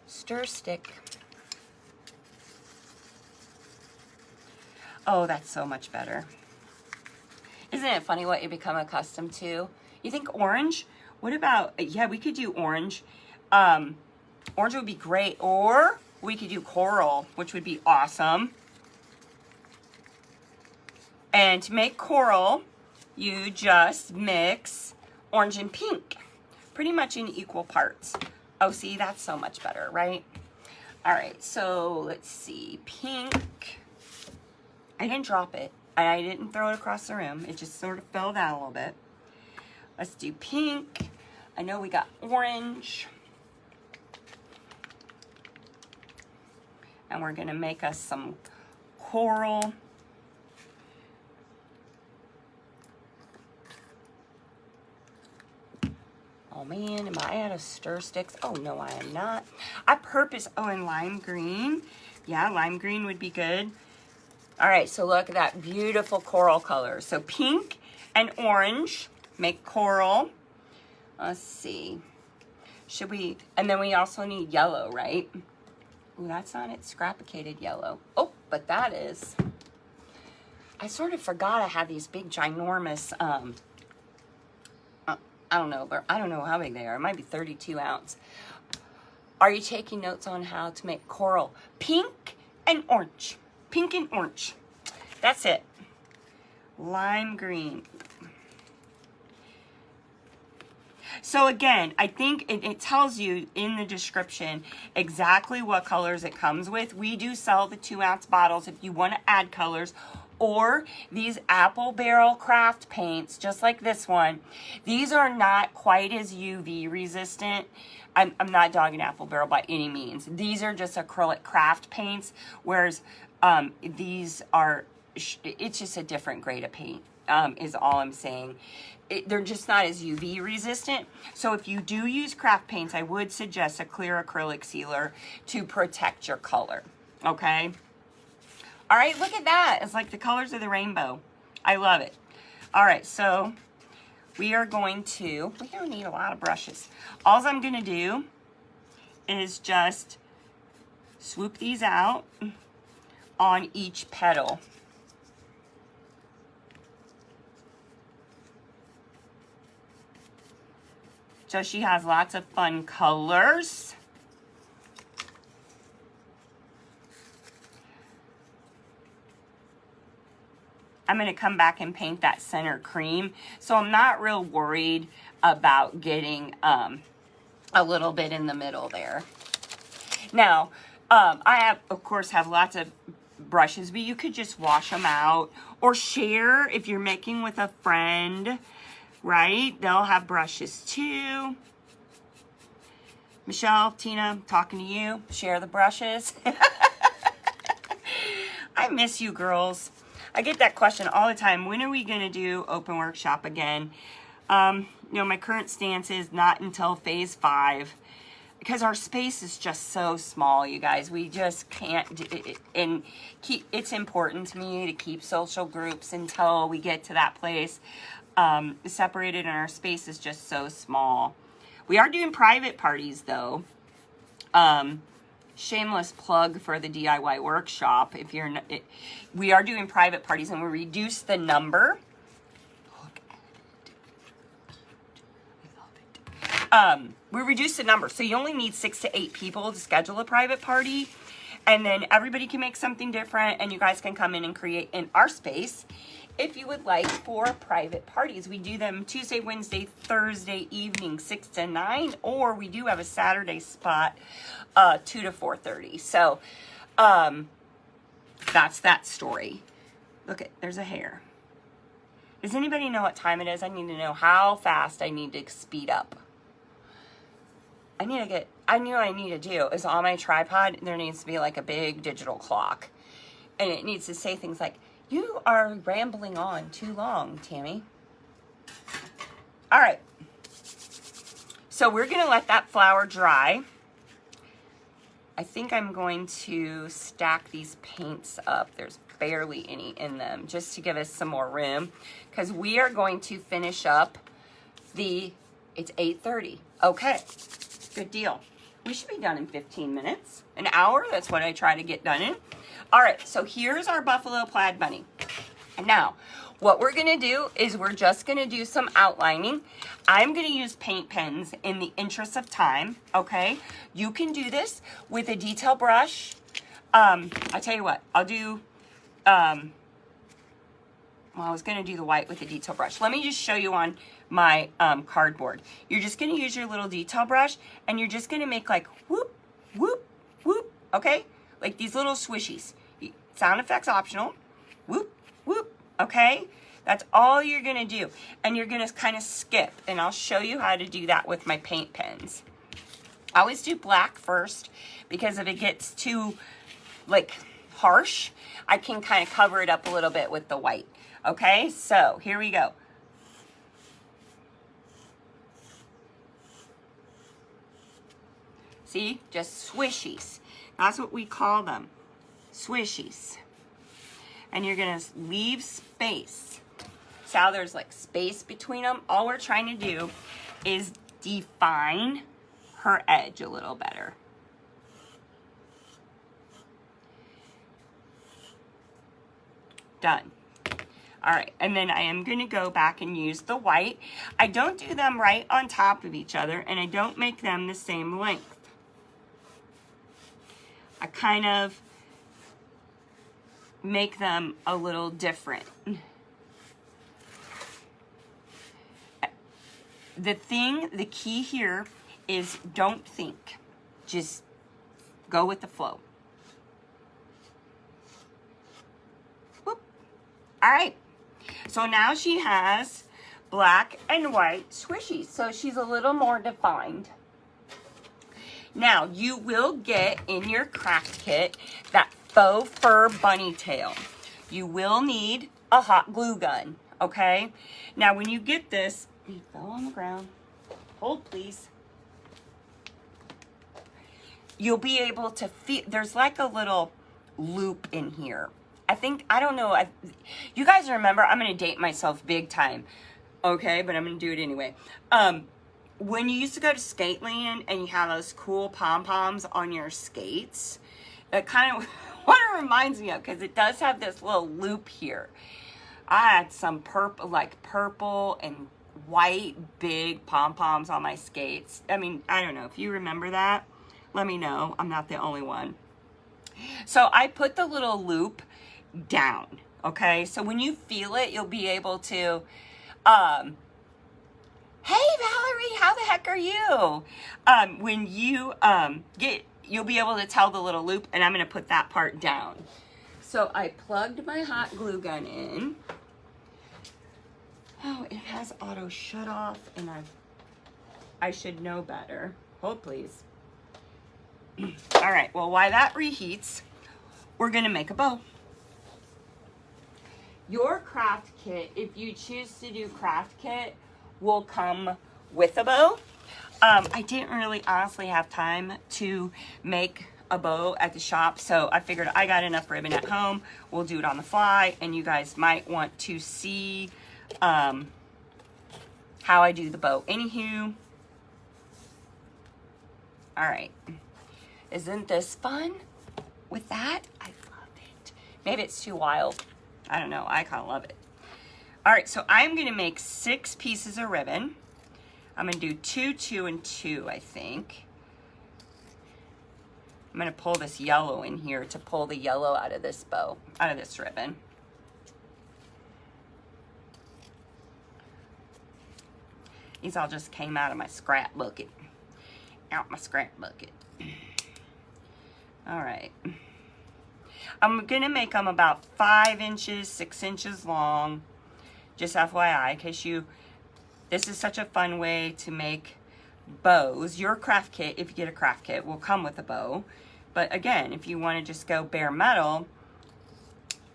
Stir stick. Oh, that's so much better. Isn't it funny what you become accustomed to? You think orange? What about, yeah, we could do orange. Orange would be great, or we could do coral, which would be awesome. And to make coral, you just mix orange and pink, pretty much in equal parts. Oh, see, that's so much better, right? All right, so let's see, pink. I didn't drop it. I didn't throw it across the room. It just sort of fell down a little bit. Let's do pink. I know we got orange. And we're gonna make us some coral. Oh man, am I out of stir sticks? Oh no, I am not. Oh, and lime green. Yeah, lime green would be good. All right, so look at that beautiful coral color. So pink and orange make coral. Let's see. Should we, and then we also need yellow, right? Ooh, that's not it, scrapicated yellow. Oh, but that is. I sort of forgot I had these big ginormous, I don't know how big they are. It might be 32 ounce. Are you taking notes on how to make coral? Pink and orange. Pink and orange. That's it. Lime green. So again, I think it tells you in the description exactly what colors it comes with. We do sell the 2 ounce bottles if you want to add colors, or these apple barrel craft paints, just like this one. These are not quite as UV resistant. I'm not dogging apple barrel by any means. These are just acrylic craft paints, whereas these are, it's just a different grade of paint, is all I'm saying. They're just not as UV resistant. So if you do use craft paints, I would suggest a clear acrylic sealer to protect your color, okay? All right, look at that. It's like the colors of the rainbow. I love it. All right, so we don't need a lot of brushes. All I'm gonna do is just swoop these out on each petal. So she has lots of fun colors. I'm going to come back and paint that center cream. So I'm not real worried about getting a little bit in the middle there. Now, I of course have lots of brushes, but you could just wash them out or share if you're making with a friend, right? They'll have brushes too. Michelle, Tina, I'm talking to you. Share the brushes. I miss you girls. I get that question all the time. When are we going to do open workshop again? You know, my current stance is not until phase 5, because our space is just so small, you guys. We just can't do it. And it's important to me to keep social groups until we get to that place. Separated, and our space is just so small. We are doing private parties though. Shameless plug for the DIY workshop. If you're, we are doing private parties, and we reduce the number. Look at it. We reduce the number, so you only need 6 to 8 people to schedule a private party, and then everybody can make something different, and you guys can come in and create in our space. If you would like for private parties, we do them Tuesday, Wednesday, Thursday evening, 6 to 9, or we do have a Saturday spot, 2 to 4:30. So that's that story. Look at, there's a hair. Does anybody know what time it is? I need to know how fast I need to speed up. I know what I need to do is on my tripod, there needs to be like a big digital clock. And it needs to say things like, "You are rambling on too long, Tammy." All right. So we're going to let that flour dry. I think I'm going to stack these paints up. There's barely any in them, just to give us some more room, because we are going to finish up it's 8:30. Okay, good deal. We should be done in 15 minutes. An hour, that's what I try to get done in. All right, so here's our buffalo plaid bunny. And now, what we're gonna do is we're just gonna do some outlining. I'm gonna use paint pens in the interest of time, okay? You can do this with a detail brush. I tell you what, I'll do, well, I was gonna do the white with a detail brush. Let me just show you on my cardboard. You're just gonna use your little detail brush and you're just gonna make like whoop, whoop, whoop, okay? Like these little swishies. Sound effects optional. Whoop, whoop, okay? That's all you're gonna do. And you're gonna kind of skip, and I'll show you how to do that with my paint pens. I always do black first, because if it gets too, like, harsh, I can kind of cover it up a little bit with the white. Okay, so here we go. See, just swishies. That's what we call them, swishies. And you're gonna leave space. So how there's like space between them. All we're trying to do is define her edge a little better. Done. All right, and then I am gonna go back and use the white. I don't do them right on top of each other, and I don't make them the same length. I kind of make them a little different. The key here is don't think. Just go with the flow. Whoop. All right. So now she has black and white swishies. So she's a little more defined. Now, you will get in your craft kit that faux fur bunny tail. You will need a hot glue gun, okay? Now, when you get this, it fell on the ground. Hold, please. You'll be able to feel, there's like a little loop in here. I don't know, you guys remember, I'm gonna date myself big time, okay? But I'm gonna do it anyway. When you used to go to Skateland and you have those cool pom-poms on your skates, that kind of what it reminds me of, because it does have this little loop here. I had some purple and white big pom-poms on my skates. I mean, I don't know. If you remember that, let me know. I'm not the only one. So I put the little loop down, okay? So when you feel it, you'll be able to... Hey Valerie, how the heck are you? When you you'll be able to tell the little loop, and I'm gonna put that part down. So I plugged my hot glue gun in. Oh, it has auto shut off, and I should know better. Hold please. All right, well, while that reheats, we're gonna make a bow. Your craft kit, if you choose to do craft kit, will come with a bow. I didn't really honestly have time to make a bow at the shop, so I figured I got enough ribbon at home. We'll do it on the fly, and you guys might want to see how I do the bow. Anywho, all right. Isn't this fun with that? I love it. Maybe it's too wild. I don't know. I kind of love it. All right, so I'm gonna make 6 pieces of ribbon. I'm gonna do 2, 2, and 2, I think. I'm gonna pull this yellow in here to pull the yellow out of this bow, out of this ribbon. These all just came out of my scrap bucket. Out my scrap bucket. All right. I'm gonna make them about 5 inches, 6 inches long. Just FYI, in case this is such a fun way to make bows. Your craft kit, if you get a craft kit, will come with a bow. But again, if you want to just go bare metal,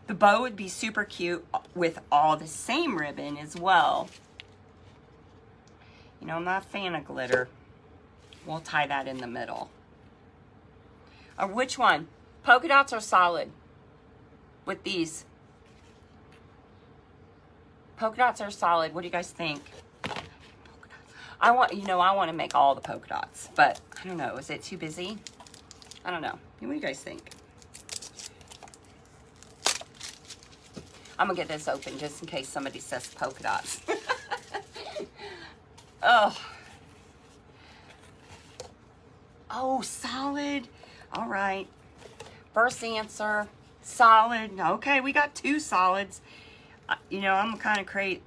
the bow would be super cute with all the same ribbon as well. You know, I'm not a fan of glitter. We'll tie that in the middle. Or which one? Polka dots are solid with these. Polka dots are solid. What do you guys think? I want to make all the polka dots, but I don't know. Is it too busy? I don't know. What do you guys think? I'm gonna get this open just in case somebody says polka dots. Oh, solid. All right. First answer, solid. Okay, we got 2 solids. I'm kind of crazy.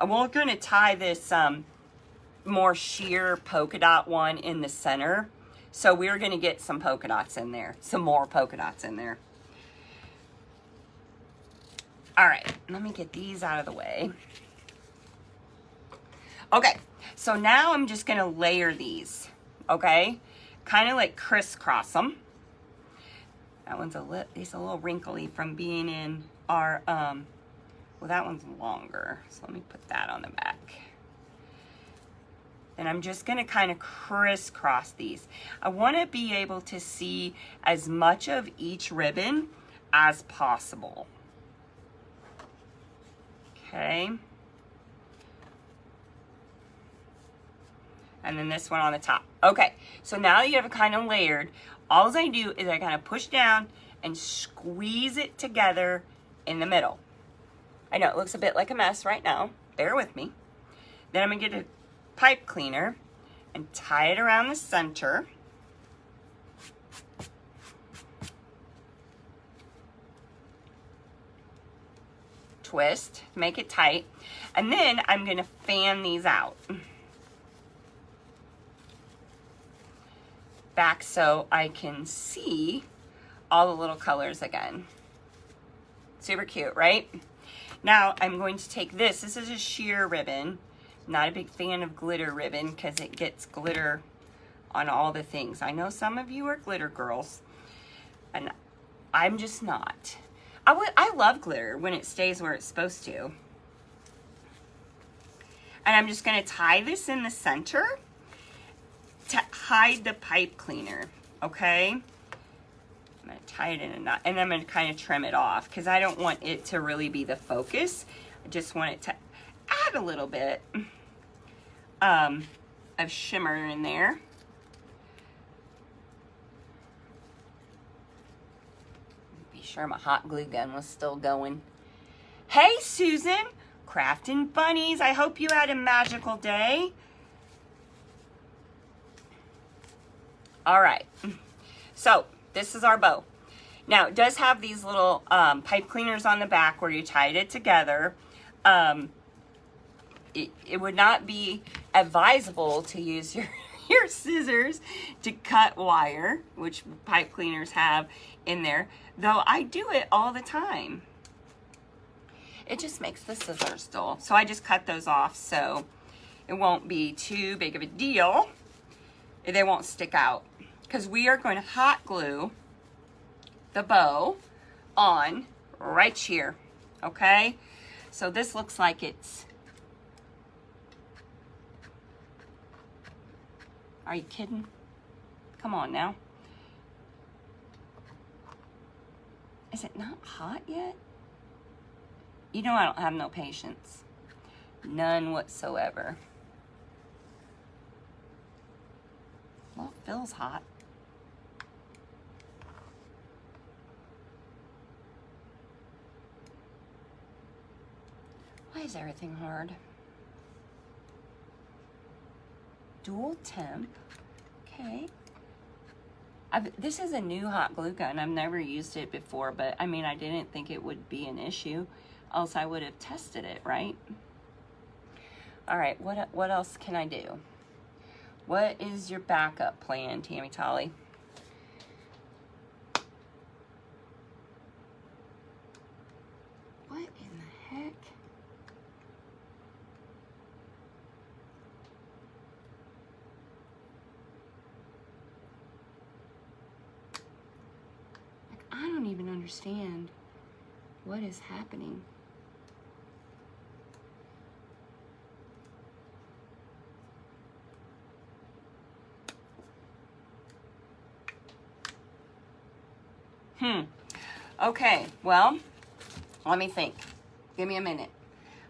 We're going to tie this more sheer polka dot one in the center. So we're going to get some polka dots in there. Some more polka dots in there. All right, let me get these out of the way. Okay, so now I'm just going to layer these. Okay, kind of like crisscross them. That one's a little wrinkly from being in our, well, that one's longer. So let me put that on the back. And I'm just gonna kind of crisscross these. I wanna be able to see as much of each ribbon as possible. Okay. And then this one on the top. Okay, so now that you have it kind of layered, all I do is I kind of push down and squeeze it together in the middle. I know it looks a bit like a mess right now. Bear with me. Then I'm gonna get a pipe cleaner and tie it around the center. Twist, make it tight. And then I'm gonna fan these out. Back so I can see all the little colors again. Super cute, right? Now I'm going to take this. This is a sheer ribbon. Not a big fan of glitter ribbon because it gets glitter on all the things. I know some of you are glitter girls, and I'm just not. I love glitter when it stays where it's supposed to. And I'm just going to tie this in the center to hide the pipe cleaner, okay? I'm going to tie it in a knot, and I'm going to kind of trim it off because I don't want it to really be the focus. I just want it to add a little bit of shimmer in there. Be sure my hot glue gun was still going. Hey, Susan, crafting bunnies. I hope you had a magical day. All right, so this is our bow. Now, it does have these little pipe cleaners on the back where you tied it together. It would not be advisable to use your scissors to cut wire, which pipe cleaners have in there, though I do it all the time. It just makes the scissors dull. So I just cut those off so it won't be too big of a deal. They won't stick out. Because we are going to hot glue the bow on right here, okay? So this looks like it's, are you kidding? Come on now. Is it not hot yet? You know I don't have no patience. None whatsoever. Well, it feels hot. Why is everything hard? Dual temp. Okay. This is a new hot glue gun. I've never used it before, but I mean, I didn't think it would be an issue, else I would have tested it, right? All right, what else can I do? What is your backup plan, Tammy Tolly? What in the heck? Like, I don't even understand what is happening. Okay, well, let me think. Give me a minute.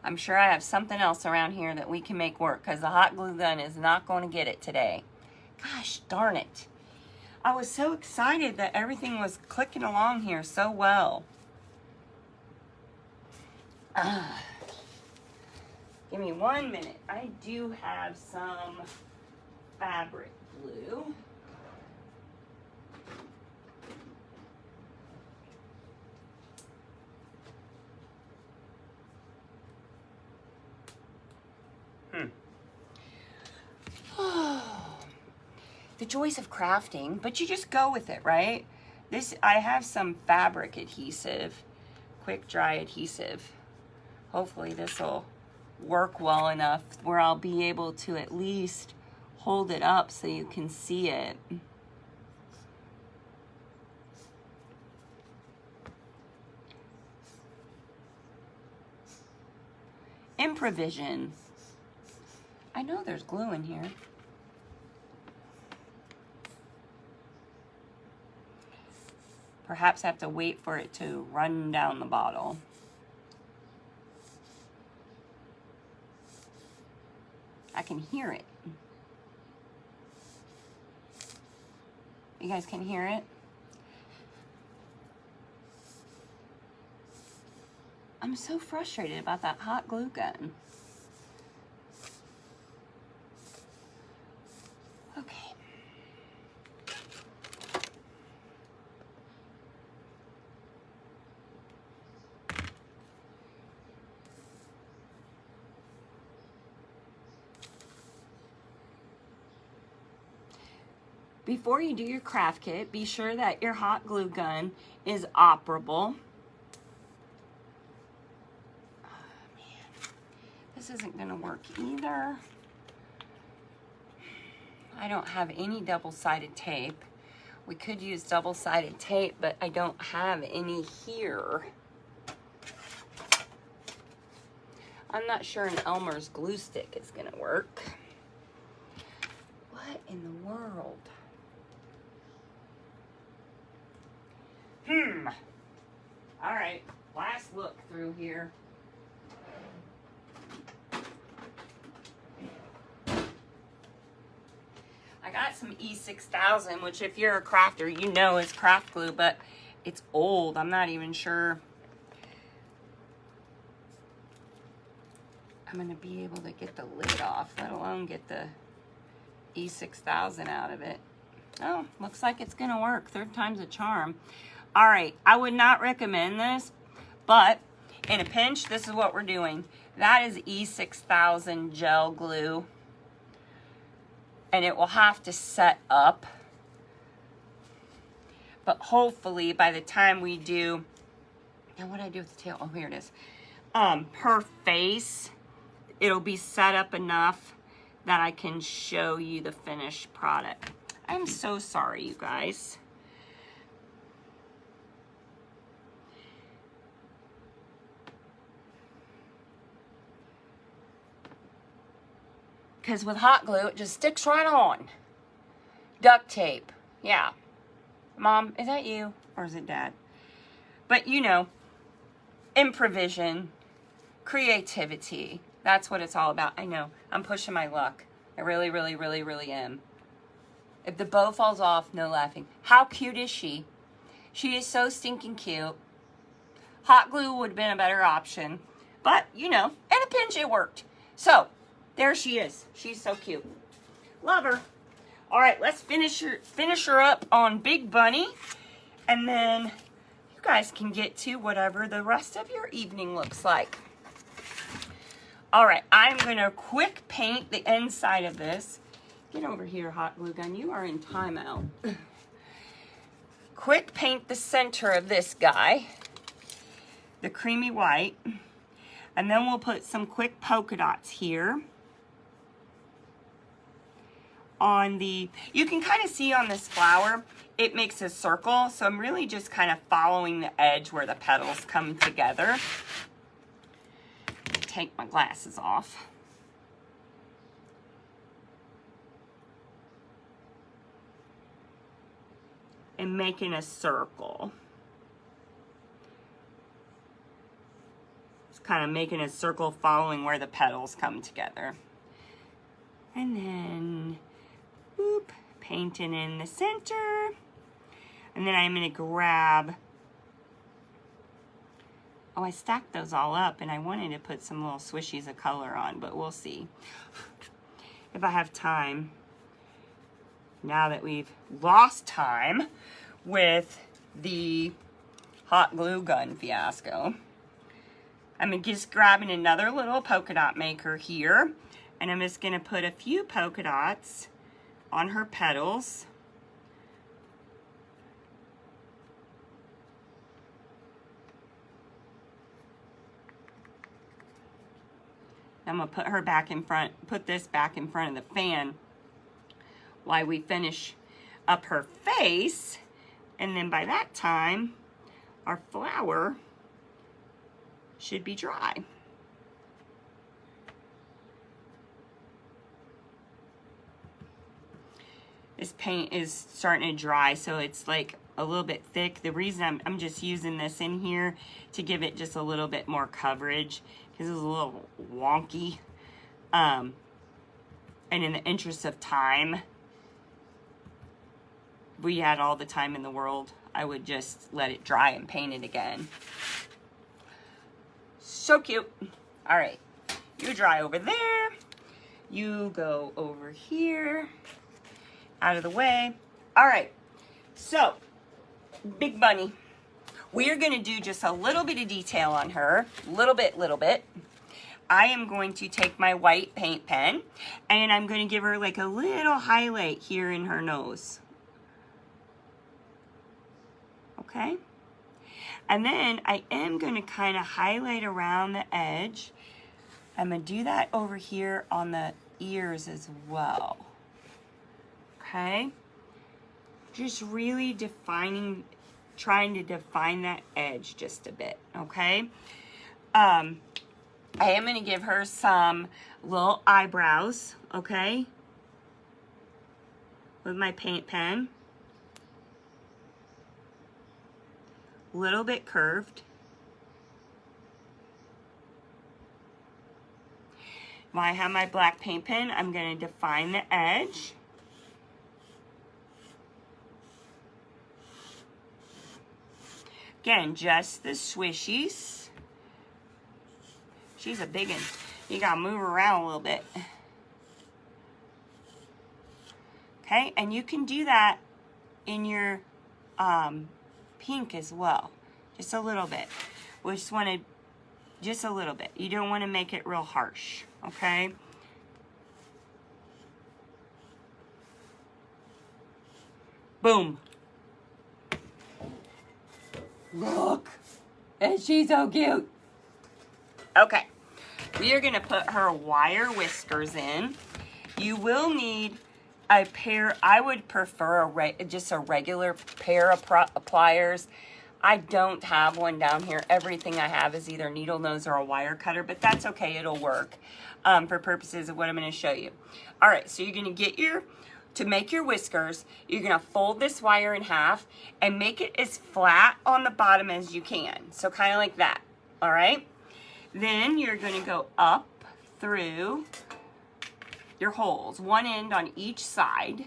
I'm sure I have something else around here that we can make work because the hot glue gun is not going to get it today. Gosh darn it. I was so excited that everything was clicking along here so well. Give me 1 minute. I do have some fabric glue. The joys of crafting, but you just go with it, right? I have some fabric adhesive, quick dry adhesive. Hopefully this will work well enough where I'll be able to at least hold it up so you can see it. Improvision. I know there's glue in here. Perhaps I have to wait for it to run down the bottle. I can hear it. You guys can hear it? I'm so frustrated about that hot glue gun. Okay. Before you do your craft kit, be sure that your hot glue gun is operable. Oh, man. This isn't going to work either. I don't have any double-sided tape. We could use double-sided tape, but I don't have any here. I'm not sure an Elmer's glue stick is going to work. What in the world? All right, last look through here. I got some E6000, which if you're a crafter, you know is craft glue, but it's old. I'm not even sure I'm gonna be able to get the lid off, let alone get the E6000 out of it. Oh, looks like it's gonna work. Third time's a charm. All right, I would not recommend this, but in a pinch, this is what we're doing. That is E6000 gel glue, and it will have to set up. But hopefully by the time we do, now what do I do with the tail? Oh, here it is. Her face, it'll be set up enough that I can show you the finished product. I'm so sorry, you guys. Because with hot glue, it just sticks right on. Duct tape, yeah. Mom, is that you or is it Dad? But you know, improvisation, creativity, that's what it's all about. I know, I'm pushing my luck. I really, really, really, really am. If the bow falls off, no laughing. How cute is she? She is so stinking cute. Hot glue would have been a better option. But, you know, in a pinch it worked. So, there she is. She's so cute. Love her. All right, let's finish her up on Big Bunny. And then you guys can get to whatever the rest of your evening looks like. All right, I'm going to quick paint the inside of this. Get over here, hot glue gun. You are in timeout. Quick paint the center of this guy, the creamy white. And then we'll put some quick polka dots here. On the, you can kind of see on this flower, it makes a circle. So I'm really just kind of following the edge where the petals come together. Take my glasses off. And making a circle. kind of making a circle following where the petals come together. And then, boop, painting in the center. And then I'm going to grab, oh, I stacked those all up and I wanted to put some little swishies of color on, but we'll see if I have time. Now that we've lost time with the hot glue gun fiasco, I'm just grabbing another little polka dot maker here, and I'm just going to put a few polka dots on her petals. I'm going to put her back in front, put this back in front of the fan while we finish up her face. And then by that time, our flower should be dry. This paint is starting to dry, so it's like a little bit thick. The reason I'm just using this in here to give it just a little bit more coverage, because it's a little wonky. And in the interest of time, if we had all the time in the world, I would just let it dry and paint it again. So cute. All right, you dry over there. You go over here, out of the way. All right, so Big Bunny. We are gonna do just a little bit of detail on her, little bit. I am going to take my white paint pen and I'm gonna give her like a little highlight here in her nose. Okay? And then I am gonna kind of highlight around the edge. I'm gonna do that over here on the ears as well. Okay? Just really defining, trying to define that edge just a bit, okay? I am going to give her some little eyebrows, okay? With my paint pen. A little bit curved. When I have my black paint pen, I'm going to define the edge. Again, just the swishies. She's a big one. You gotta move her around a little bit. Okay, and you can do that in your pink as well. Just a little bit. We just want to, just a little bit. You don't want to make it real harsh, okay? Boom. Look, and she's so cute. Okay, we are gonna put her wire whiskers in. You will need a pair, I would prefer just a regular pair of pliers. I don't have one down here. Everything I have is either needle nose or a wire cutter, but that's okay, it'll work for purposes of what I'm gonna show you. All right, so you're gonna get your, to make your whiskers, you're gonna fold this wire in half and make it as flat on the bottom as you can. So kind of like that, all right? Then you're gonna go up through your holes, one end on each side.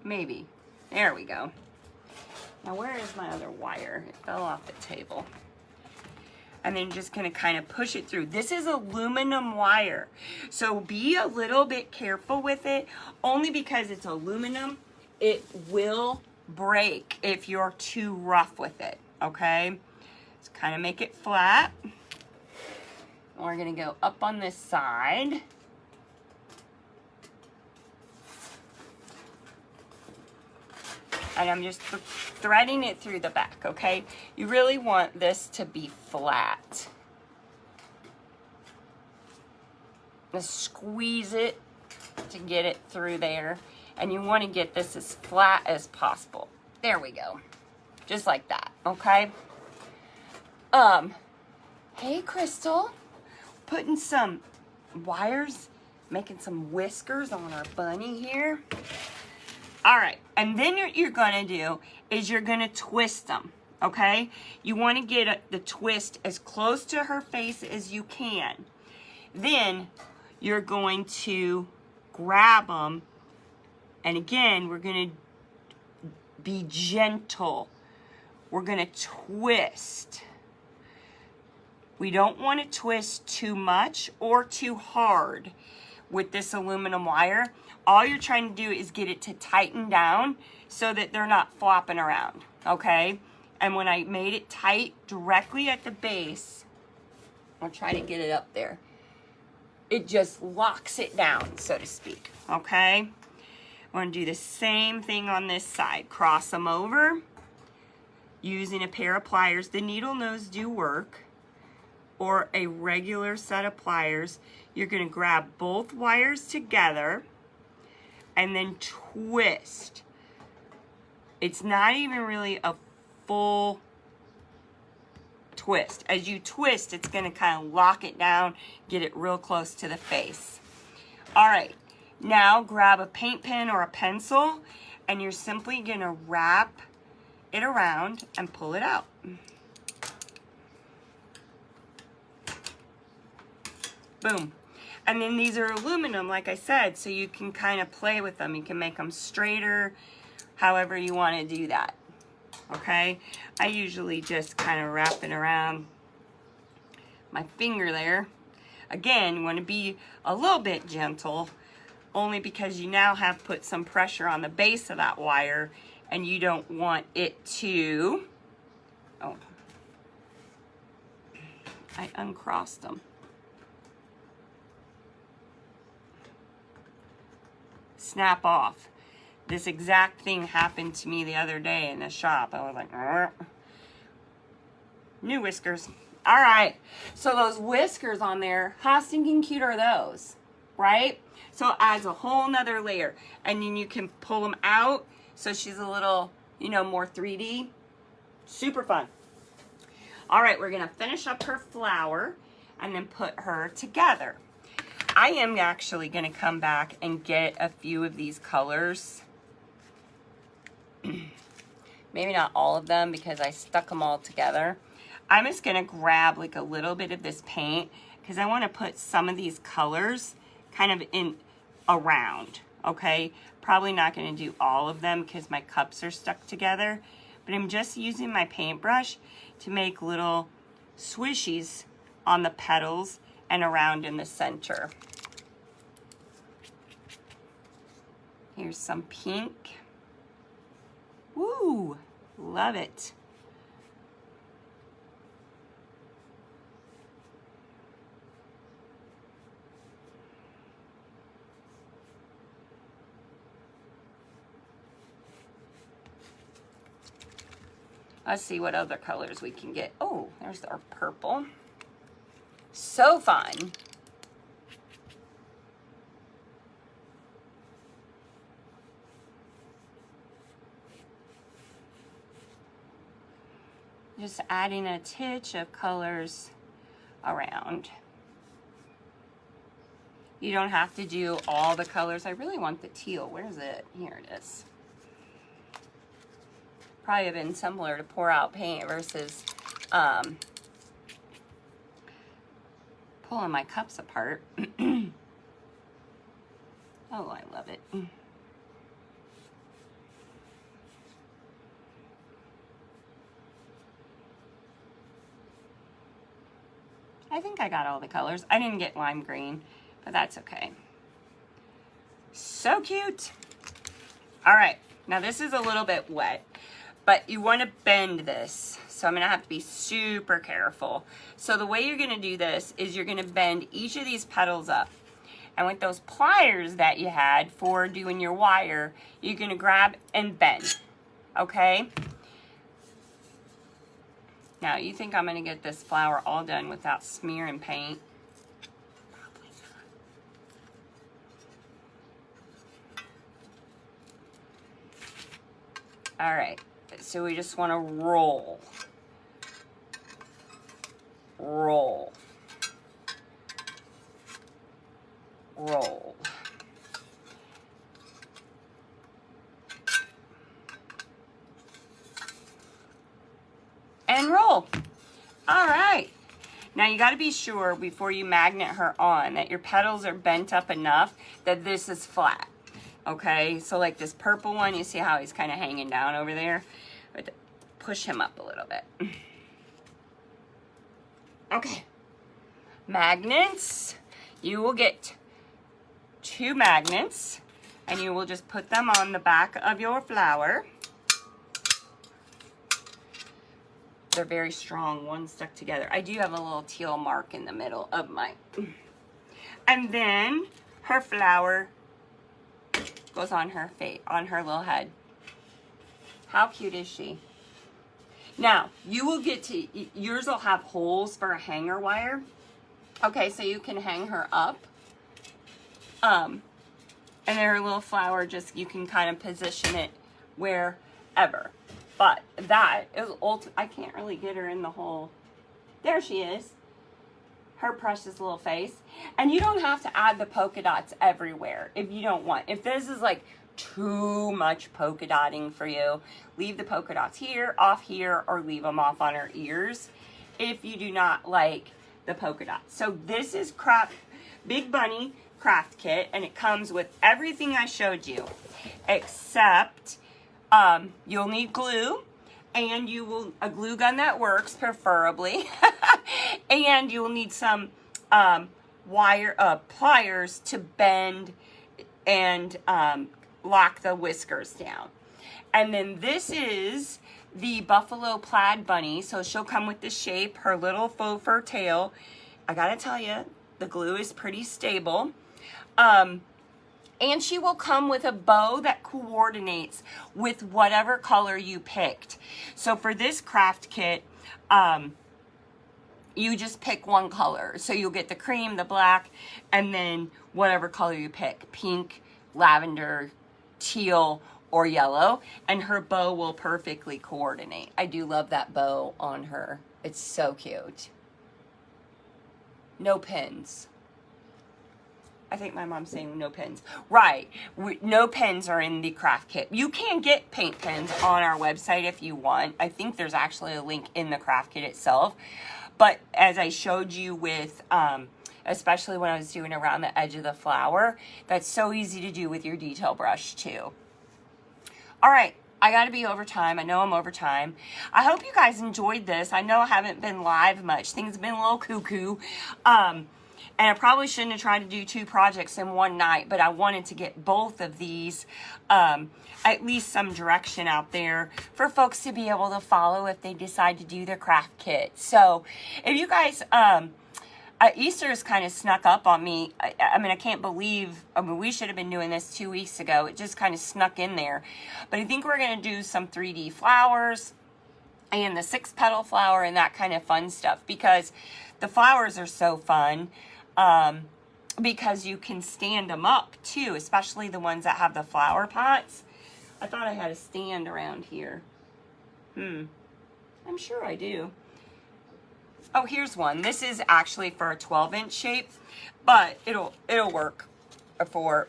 Maybe, there we go. Now where is my other wire? It fell off the table. And then just gonna kind of push it through. This is aluminum wire, so be a little bit careful with it, only because it's aluminum. It will break if you're too rough with it, okay? Just kind of make it flat. We're gonna go up on this side. And I'm just threading it through the back, okay? You really want this to be flat. Just squeeze it to get it through there. And you want to get this as flat as possible. There we go. Just like that, okay? Hey, Crystal. Putting some wires, making some whiskers on our bunny here. All right, and then what you're gonna do is you're gonna twist them, okay? You wanna get the twist as close to her face as you can. Then you're going to grab them, and again, we're gonna be gentle. We're gonna twist. We don't want to twist too much or too hard with this aluminum wire. All you're trying to do is get it to tighten down so that they're not flopping around, okay? And when I made it tight directly at the base, I'll try to get it up there. It just locks it down, so to speak, okay? I'm gonna do the same thing on this side. Cross them over using a pair of pliers. The needle nose do work, or a regular set of pliers. You're gonna grab both wires together and then twist. It's not even really a full twist. As you twist, it's gonna kind of lock it down, get it real close to the face. All right, now grab a paint pen or a pencil, and you're simply gonna wrap it around and pull it out. Boom. And then these are aluminum, like I said, so you can kind of play with them. You can make them straighter, however you want to do that. Okay? I usually just kind of wrap it around my finger there. Again, you want to be a little bit gentle, only because you now have put some pressure on the base of that wire, and you don't want it to... Oh. I uncrossed them. Snap off. This exact thing happened to me the other day in the shop. I was like, "Arr." New whiskers. All right, so those whiskers on there, how stinking cute are those, right? So it adds a whole nother layer, and then you can pull them out so she's a little, you know, more 3D. Super fun. All right, we're gonna finish up her flower and then put her together. I am actually going to come back and get a few of these colors. Maybe not all of them because I stuck them all together. I'm just going to grab like a little bit of this paint because I want to put some of these colors kind of in around, okay? Probably not going to do all of them because my cups are stuck together, but I'm just using my paintbrush to make little swishies on the petals and around in the center. Here's some pink. Woo, love it. Let's see what other colors we can get. Oh, there's our purple. So fun. Just adding a titch of colors around. You don't have to do all the colors. I really want the teal. Where's it? Here it is. Probably have been simpler to pour out paint versus pulling my cups apart. Oh, I love it. I think I got all the colors. I didn't get lime green, but that's okay. So cute. All right, now this is a little bit wet, but you want to bend this. So I'm gonna have to be super careful. So the way you're gonna do this is you're gonna bend each of these petals up. And with those pliers that you had for doing your wire, you're gonna grab and bend, okay? Now, you think I'm gonna get this flower all done without smearing paint? Probably not. All right, so we just wanna roll. Roll. Roll. Now you got to be sure before you magnet her on that your petals are bent up enough that this is flat. Okay, so like this purple one, you see how he's kind of hanging down over there? But push him up a little bit. Okay, magnets. You will get 2 magnets and you will just put them on the back of your flower. They're very strong, one stuck together. I do have a little teal mark in the middle of mine. And then her flower goes on her face, on her little head. How cute is she? Now, you will get to, yours will have holes for a hanger wire. Okay, so you can hang her up. And her little flower, just, you can kind of position it wherever. But that is I can't really get her in the hole. There she is. Her precious little face. And you don't have to add the polka dots everywhere if you don't want. If this is like too much polka dotting for you, leave the polka dots here, off here, or leave them off on her ears if you do not like the polka dots. So this is Big Bunny craft kit, and it comes with everything I showed you, except you'll need glue, and you will a glue gun that works preferably, and you will need some pliers to bend and lock the whiskers down. And then this is the Buffalo Plaid Bunny, so she'll come with the shape, her little faux fur tail. I gotta tell you, the glue is pretty stable. And she will come with a bow that coordinates with whatever color you picked. So for this craft kit, you just pick one color. So you'll get the cream, the black, and then whatever color you pick. Pink, lavender, teal, or yellow. And her bow will perfectly coordinate. I do love that bow on her. It's so cute. No pins. I think my mom's saying no pins. Right. No pins are in the craft kit. You can get paint pins on our website if you want. I think there's actually a link in the craft kit itself. But as I showed you with, especially when I was doing around the edge of the flower, that's so easy to do with your detail brush too. All right. I got to be over time. I know I'm over time. I hope you guys enjoyed this. I know I haven't been live much. Things have been a little cuckoo. And I probably shouldn't have tried to do 2 projects in one night, but I wanted to get both of these, at least some direction out there for folks to be able to follow if they decide to do their craft kit. So if you guys, Easter has kind of snuck up on me. I mean, I can't believe, we should have been doing this 2 weeks ago. It just kind of snuck in there. But I think we're going to do some 3D flowers and the 6-petal flower and that kind of fun stuff, because the flowers are so fun. Because you can stand them up too, especially the ones that have the flower pots. I thought I had a stand around here. I'm sure I do. Oh, here's one. This is actually for a 12-inch shape, but it'll work for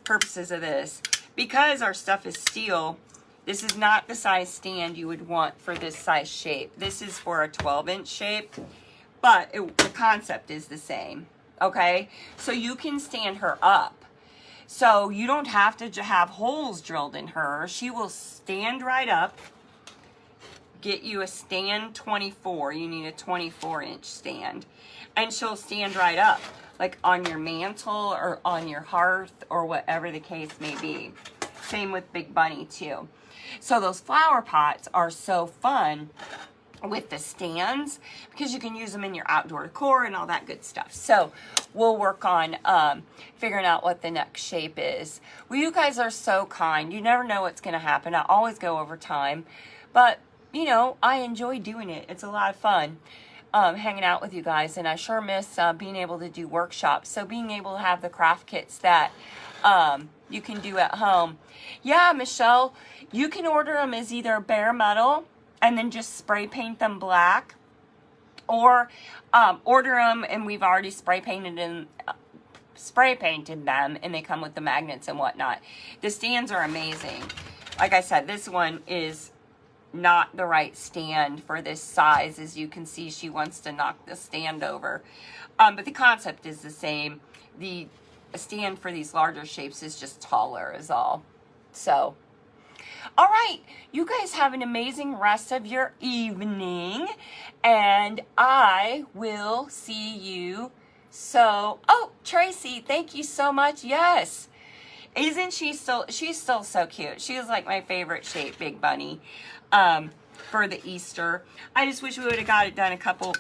purposes of this. Because our stuff is steel, this is not the size stand you would want for this size shape. This is for a 12-inch shape, but the concept is the same. Okay, so you can stand her up. So you don't have to have holes drilled in her. She will stand right up. Get you a stand 24. You need a 24-inch stand. And she'll stand right up, like on your mantle or on your hearth or whatever the case may be. Same with Big Bunny too. So those flower pots are so fun with the stands because you can use them in your outdoor decor and all that good stuff. So we'll work on figuring out what the next shape is. Well, you guys are so kind. You never know what's going to happen. I always go over time, but you know, I enjoy doing it. It's a lot of fun hanging out with you guys, and I sure miss being able to do workshops. So being able to have the craft kits that you can do at home. Yeah, Michelle, you can order them as either bare metal and then just spray paint them black, or order them and we've already spray painted them and they come with the magnets and whatnot. The stands are amazing. Like I said, this one is not the right stand for this size. As you can see, she wants to knock the stand over. But the concept is the same. The stand for these larger shapes is just taller is all. So, all right, you guys have an amazing rest of your evening, and I will see you. So, oh, Tracy, thank you so much. Yes. Isn't she still, she's still so cute. She is like my favorite shape, Big Bunny, for the Easter. I just wish we would have got it done a couple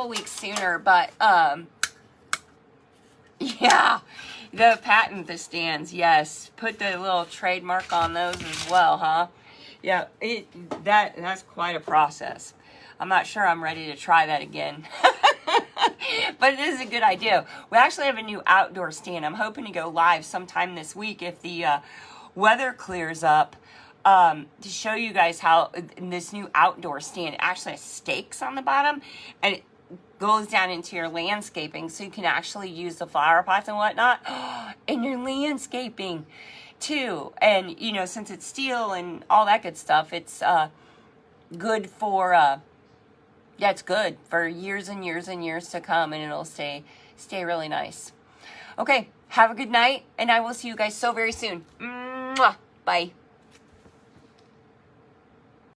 weeks sooner, but, yeah, the patent, the stands, yes. Put the little trademark on those as well, huh? Yeah, that's quite a process. I'm not sure I'm ready to try that again. But it is a good idea. We actually have a new outdoor stand. I'm hoping to go live sometime this week if the weather clears up, to show you guys how this new outdoor stand actually has stakes on the bottom, and it goes down into your landscaping, so you can actually use the flower pots and whatnot in your landscaping too. And you know, since it's steel and all that good stuff, it's good for yeah, it's good for years and years and years to come, and it'll stay really nice. Okay, have a good night, and I will see you guys so very soon. Mwah! Bye.